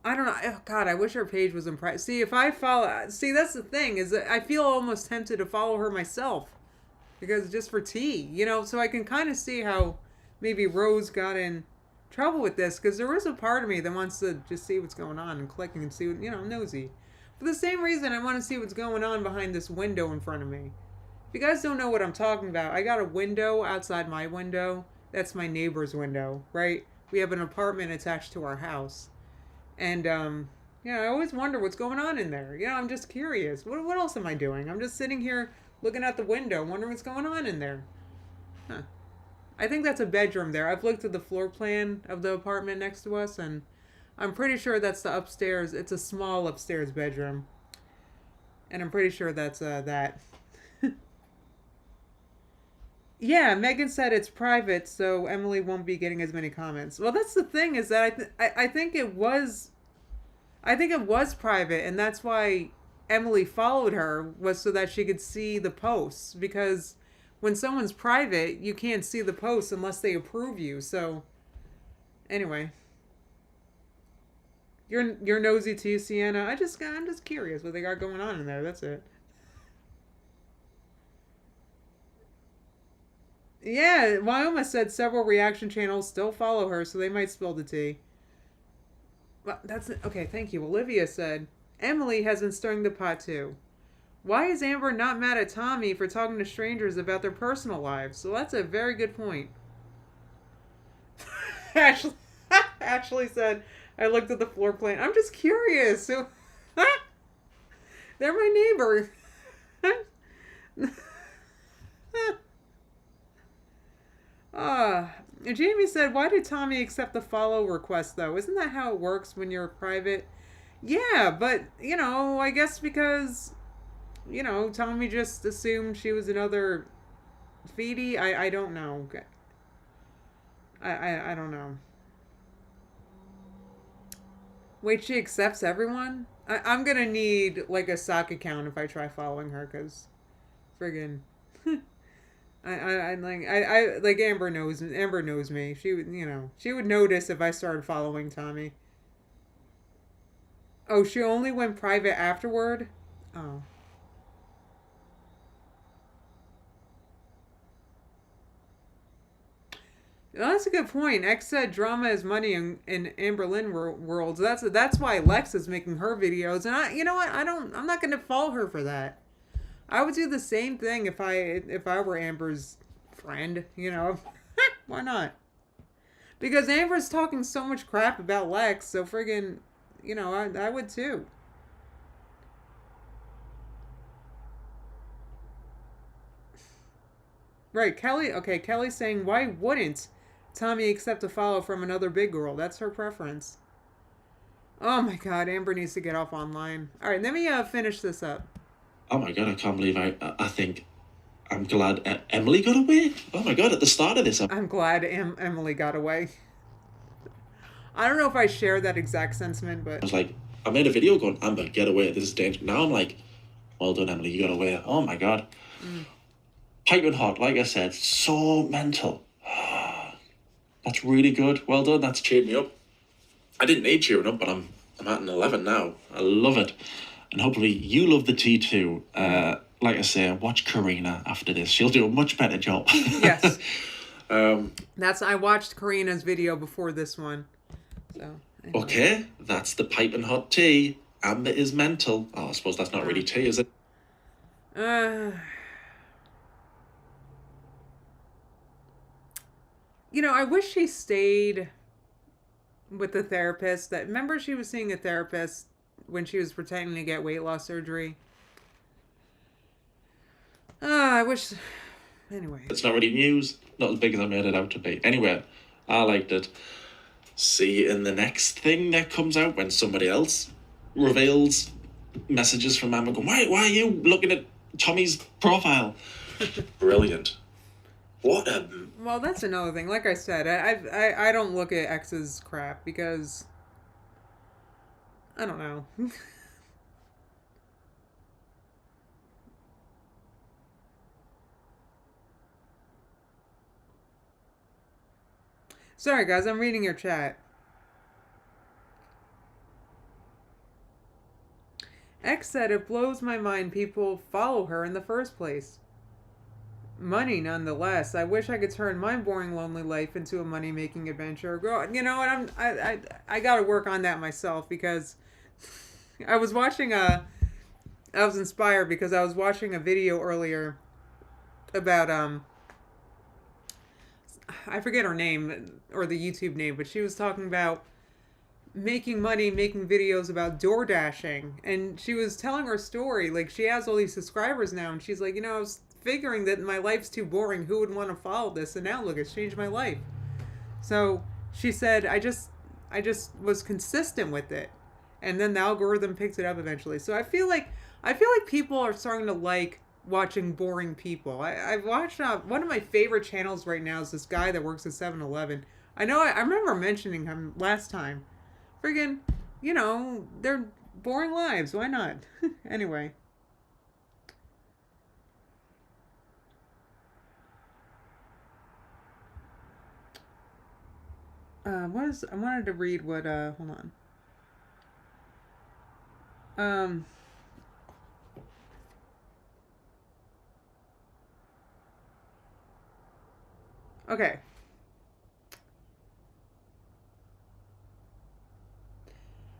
A: I don't know. Oh, God, I wish her page was in private. See, if I follow... See, that's the thing, is that I feel almost tempted to follow her myself. Because just for tea, you know? So I can kind of see how maybe Rose got in trouble with this. Because there is a part of me that wants to just see what's going on and click and see what... You know, nosy. For the same reason, I want to see what's going on behind this window in front of me. If you guys don't know what I'm talking about, I got a window outside my window. That's my neighbor's window, right? We have an apartment attached to our house. And, yeah, I always wonder what's going on in there. You know, I'm just curious. What else am I doing? I'm just sitting here looking out the window, wondering what's going on in there. Huh. I think that's a bedroom there. I've looked at the floor plan of the apartment next to us, and I'm pretty sure that's the upstairs. It's a small upstairs bedroom. And I'm pretty sure that's, that. Yeah, Megan said it's private, so Emily won't be getting as many comments. Well, that's the thing, is that I think it was private, and that's why Emily followed her, was so that she could see the posts, because when someone's private, you can't see the posts unless they approve you. So anyway, you're nosy too, Sienna. I'm just curious what they got going on in there. That's it. Yeah, Wyoma said several reaction channels still follow her, so they might spill the tea. Well, that's okay. Thank you. Olivia said Emily has been stirring the pot too. Why is Amber not mad at Tommy for talking to strangers about their personal lives? So that's a very good point. Ashley, Ashley said, I looked at the floor plan. I'm just curious. So, They're my neighbor. uh, Jamie said, why did Tommy accept the follow request, though? Isn't that how it works when you're private? Yeah, but, I guess because, Tommy just assumed she was another Feedy. I don't know. I don't know. Wait, she accepts everyone? I'm gonna need, like, a sock account if I try following her, because friggin'. Like Amber knows me. She would she would notice if I started following Tommy. Oh, she only went private afterward? Oh. Well, that's a good point. X said drama is money in Amberlynn worlds. That's why Lex is making her videos. And you know what? I'm not going to follow her for that. I would do the same thing if I were Amber's friend. Why not? Because Amber's talking so much crap about Lex, so friggin', I would too. Right, Kelly. Okay, Kelly's saying, why wouldn't Tommy accept a follow from another big girl? That's her preference. Oh my God, Amber needs to get off online. All right, let me finish this up.
B: Oh my God, I can't believe I think I'm glad Emily got away. Oh my God, at the start of this,
A: I'm glad Emily got away. I don't know if I share that exact sentiment, but
B: I was like, I made a video going, Amber, get away. This is dangerous. Now I'm like, well done, Emily, you got away. Oh my God. Piping hot, like I said, so mental. That's really good. Well done. That's cheered me up. I didn't need cheering up, but I'm at an 11 now. I love it. And hopefully you love the tea too. Like I say, watch Karina after this. She'll do a much better job.
A: Yes. I watched Karina's video before this one. So
B: anyway. Okay, that's the piping hot tea. Amber is mental. Oh, I suppose that's not really tea, is it?
A: I wish she stayed with the therapist. Remember she was seeing a therapist when she was pretending to get weight loss surgery? I wish... Anyway.
B: It's not really news. Not as big as I made it out to be. Anyway, I liked it. See you in the next thing that comes out when somebody else reveals messages from Amber going, why are you looking at Tommy's profile? Brilliant. What a...
A: Well, that's another thing. Like I said, I don't look at X's crap because I don't know. Sorry, guys, I'm reading your chat. X said it blows my mind people follow her in the first place. Money, nonetheless. I wish I could turn my boring, lonely life into a money-making adventure. Girl, you know what? I got to work on that myself because I was watching I was inspired because I was watching a video earlier about I forget her name or the YouTube name, but she was talking about making money, making videos about door dashing, and she was telling her story. Like, she has all these subscribers now, and she's like, I was figuring that my life's too boring. Who would want to follow this? And now look, it's changed my life. So she said, I just was consistent with it, and then the algorithm picked it up eventually. So I feel like people are starting to like watching boring people. I've watched one of my favorite channels right now is this guy that works at 7-Eleven. I remember mentioning him last time. Friggin', they're boring lives. Why not? Anyway. I wanted to read what, hold on. Okay.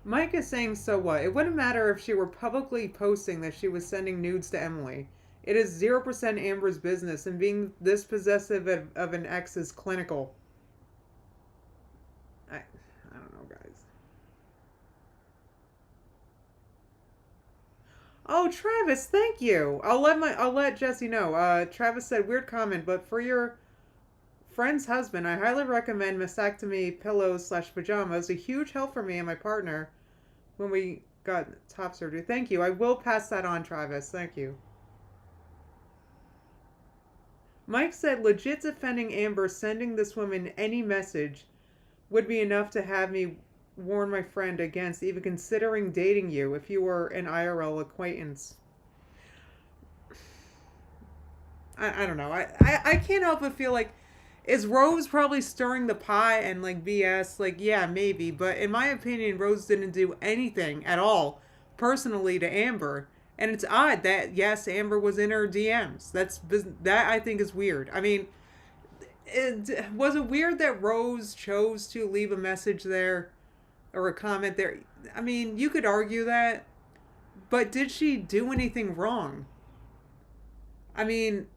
A: Mike is saying, so what? It wouldn't matter if she were publicly posting that she was sending nudes to Emily. It is 0% Amber's business, and being this possessive of an ex is clinical. I don't know, guys. Oh, Travis, thank you. I'll let Jesse know. Travis said weird comment, but for your friend's husband, I highly recommend mastectomy pillows slash pajamas. A huge help for me and my partner when we got top surgery. Thank you. I will pass that on, Travis. Thank you. Mike said legit defending Amber sending this woman any message would be enough to have me warn my friend against even considering dating you if you were an IRL acquaintance. I don't know. I can't help but feel like, is Rose probably stirring the pot and like BS? Like, yeah, maybe. But in my opinion, Rose didn't do anything at all personally to Amber. And it's odd that, yes, Amber was in her DMs. That I think is weird. I mean, was it weird that Rose chose to leave a message there or a comment there? I mean, you could argue that. But did she do anything wrong? I mean,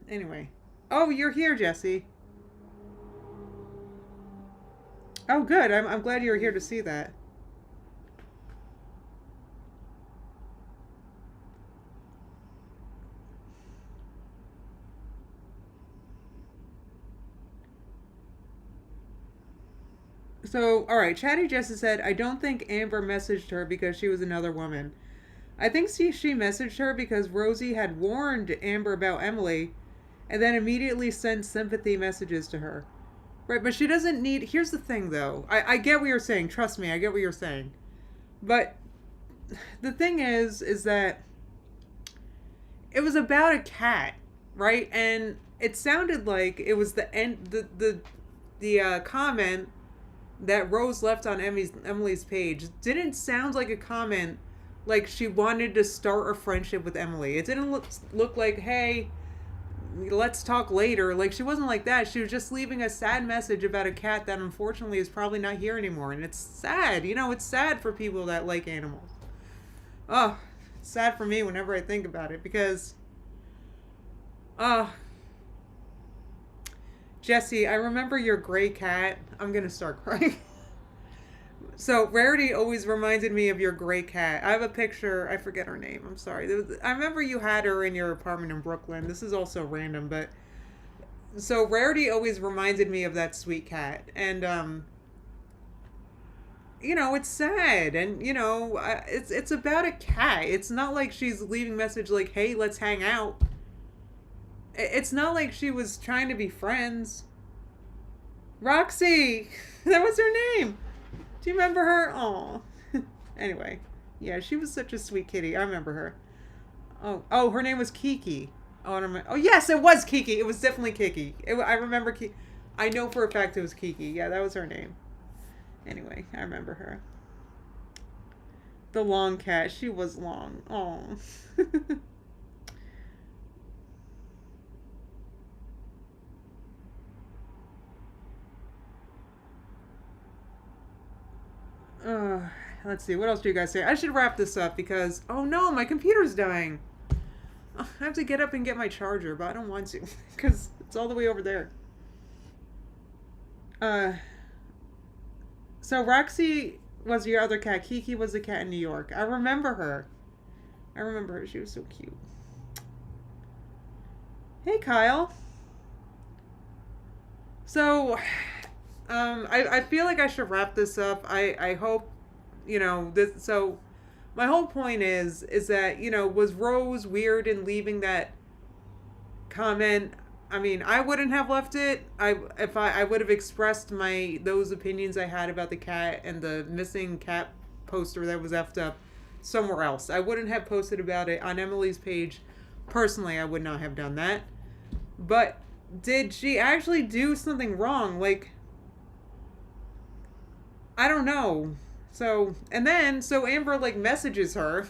A: anyway. Oh, you're here, Jesse. Oh, good. I'm glad you're here to see that. So, all right. Chatty Jesse said, I don't think Amber messaged her because she was another woman. I think she messaged her because Rosie had warned Amber about Emily and then immediately sent sympathy messages to her. Right, but she doesn't need. Here's the thing, though. I get what you're saying. Trust me, I get what you're saying. But the thing is that it was about a cat, right? And it sounded like it was the end. The comment that Rose left on Emily's page didn't sound like a comment like she wanted to start a friendship with Emily. It didn't look like, hey, let's talk later. Like, she wasn't like that. She was just leaving a sad message about a cat that unfortunately is probably not here anymore. And it's sad. You know, it's sad for people that like animals. Oh, it's sad for me whenever I think about it because, uh, Jesse, I remember your gray cat. I'm going to start crying. So, Rarity always reminded me of your gray cat. I have a picture. I forget her name. I'm sorry. I remember you had her in your apartment in Brooklyn. This is also random, but so Rarity always reminded me of that sweet cat. And you know, it's sad, and you know, it's about a cat. It's not like she's leaving message like, "Hey, let's hang out." It's not like she was trying to be friends. Roxy, that was her name. Do you remember her? Oh, anyway, yeah, she was such a sweet kitty. I remember her. Oh, her name was Kiki. Oh, yes, it was Kiki. It was definitely Kiki. I remember I know for a fact it was Kiki. Yeah, that was her name. Anyway, I remember her. The long cat. She was long. Oh. uh, let's see. What else do you guys say? I should wrap this up because, oh no, my computer's dying. I have to get up and get my charger, but I don't want to because it's all the way over there. Uh, so Roxy was your other cat. Kiki was the cat in New York. I remember her. I remember her. She was so cute. Hey, Kyle. So, I feel like I should wrap this up. I hope, you know, this. So, my whole point is that, you know, was Rose weird in leaving that comment? I mean, I wouldn't have left it. I would have expressed those opinions I had about the cat and the missing cat poster that was effed up somewhere else. I wouldn't have posted about it on Emily's page. Personally, I would not have done that. But did she actually do something wrong? Like, I don't know. So Amber like messages her,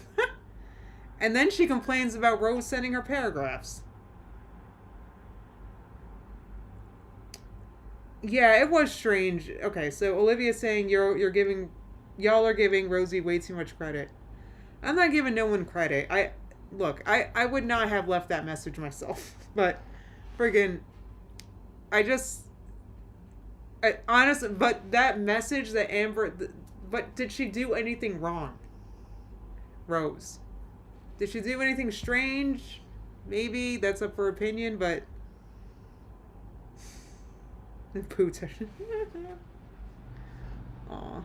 A: and then she complains about Rose sending her paragraphs. Yeah, it was strange. Okay, so Olivia's saying y'all are giving Rosie way too much credit. I'm not giving no one credit. I would not have left that message myself, but friggin', I just, honestly, but that message that Amber, but did she do anything wrong, Rose? Did she do anything strange? Maybe. That's up for opinion, but... Pooter. Aw.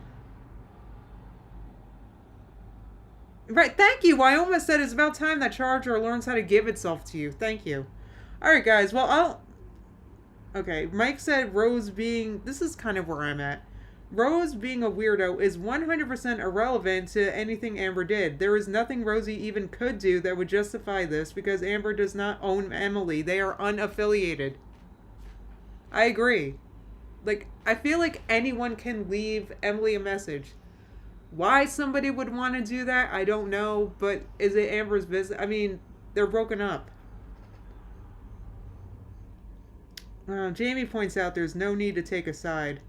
A: Right, thank you. I almost said it's about time that Charger learns how to give itself to you. Thank you. Alright, guys. Well, Okay, Mike said Rose being... This is kind of where I'm at. Rose being a weirdo is 100% irrelevant to anything Amber did. There is nothing Rosie even could do that would justify this because Amber does not own Emily. They are unaffiliated. I agree. Like, I feel like anyone can leave Emily a message. Why somebody would want to do that, I don't know. But is it Amber's business? I mean, they're broken up. Jamie points out there's no need to take a side.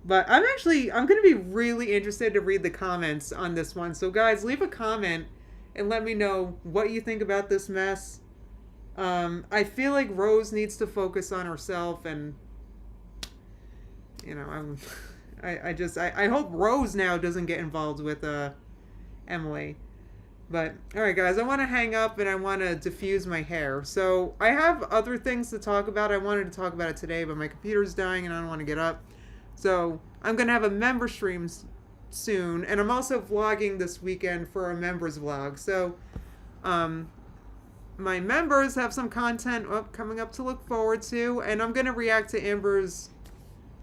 A: But I'm going to be really interested to read the comments on this one. So guys, leave a comment and let me know what you think about this mess. I feel like Rose needs to focus on herself and, you know, I hope Rose now doesn't get involved with Emily. But, alright guys, I want to hang up and I want to diffuse my hair. So, I have other things to talk about. I wanted to talk about it today, but my computer's dying and I don't want to get up. So, I'm going to have a member stream soon. And I'm also vlogging this weekend for a members vlog. So, my members have some content coming up to look forward to. And I'm going to react to Amber's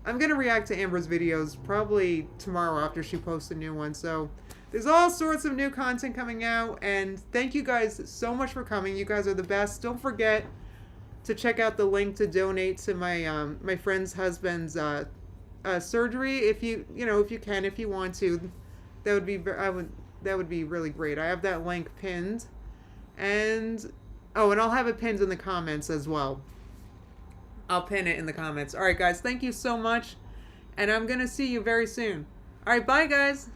A: videos probably tomorrow after she posts a new one. So, there's all sorts of new content coming out, and thank you guys so much for coming. You guys are the best. Don't forget to check out the link to donate to my my friend's husband's surgery if you can, if you want to. That would be really great. I have that link pinned, and I'll have it pinned in the comments as well. I'll pin it in the comments. All right, guys, thank you so much, and I'm gonna see you very soon. All right, bye, guys.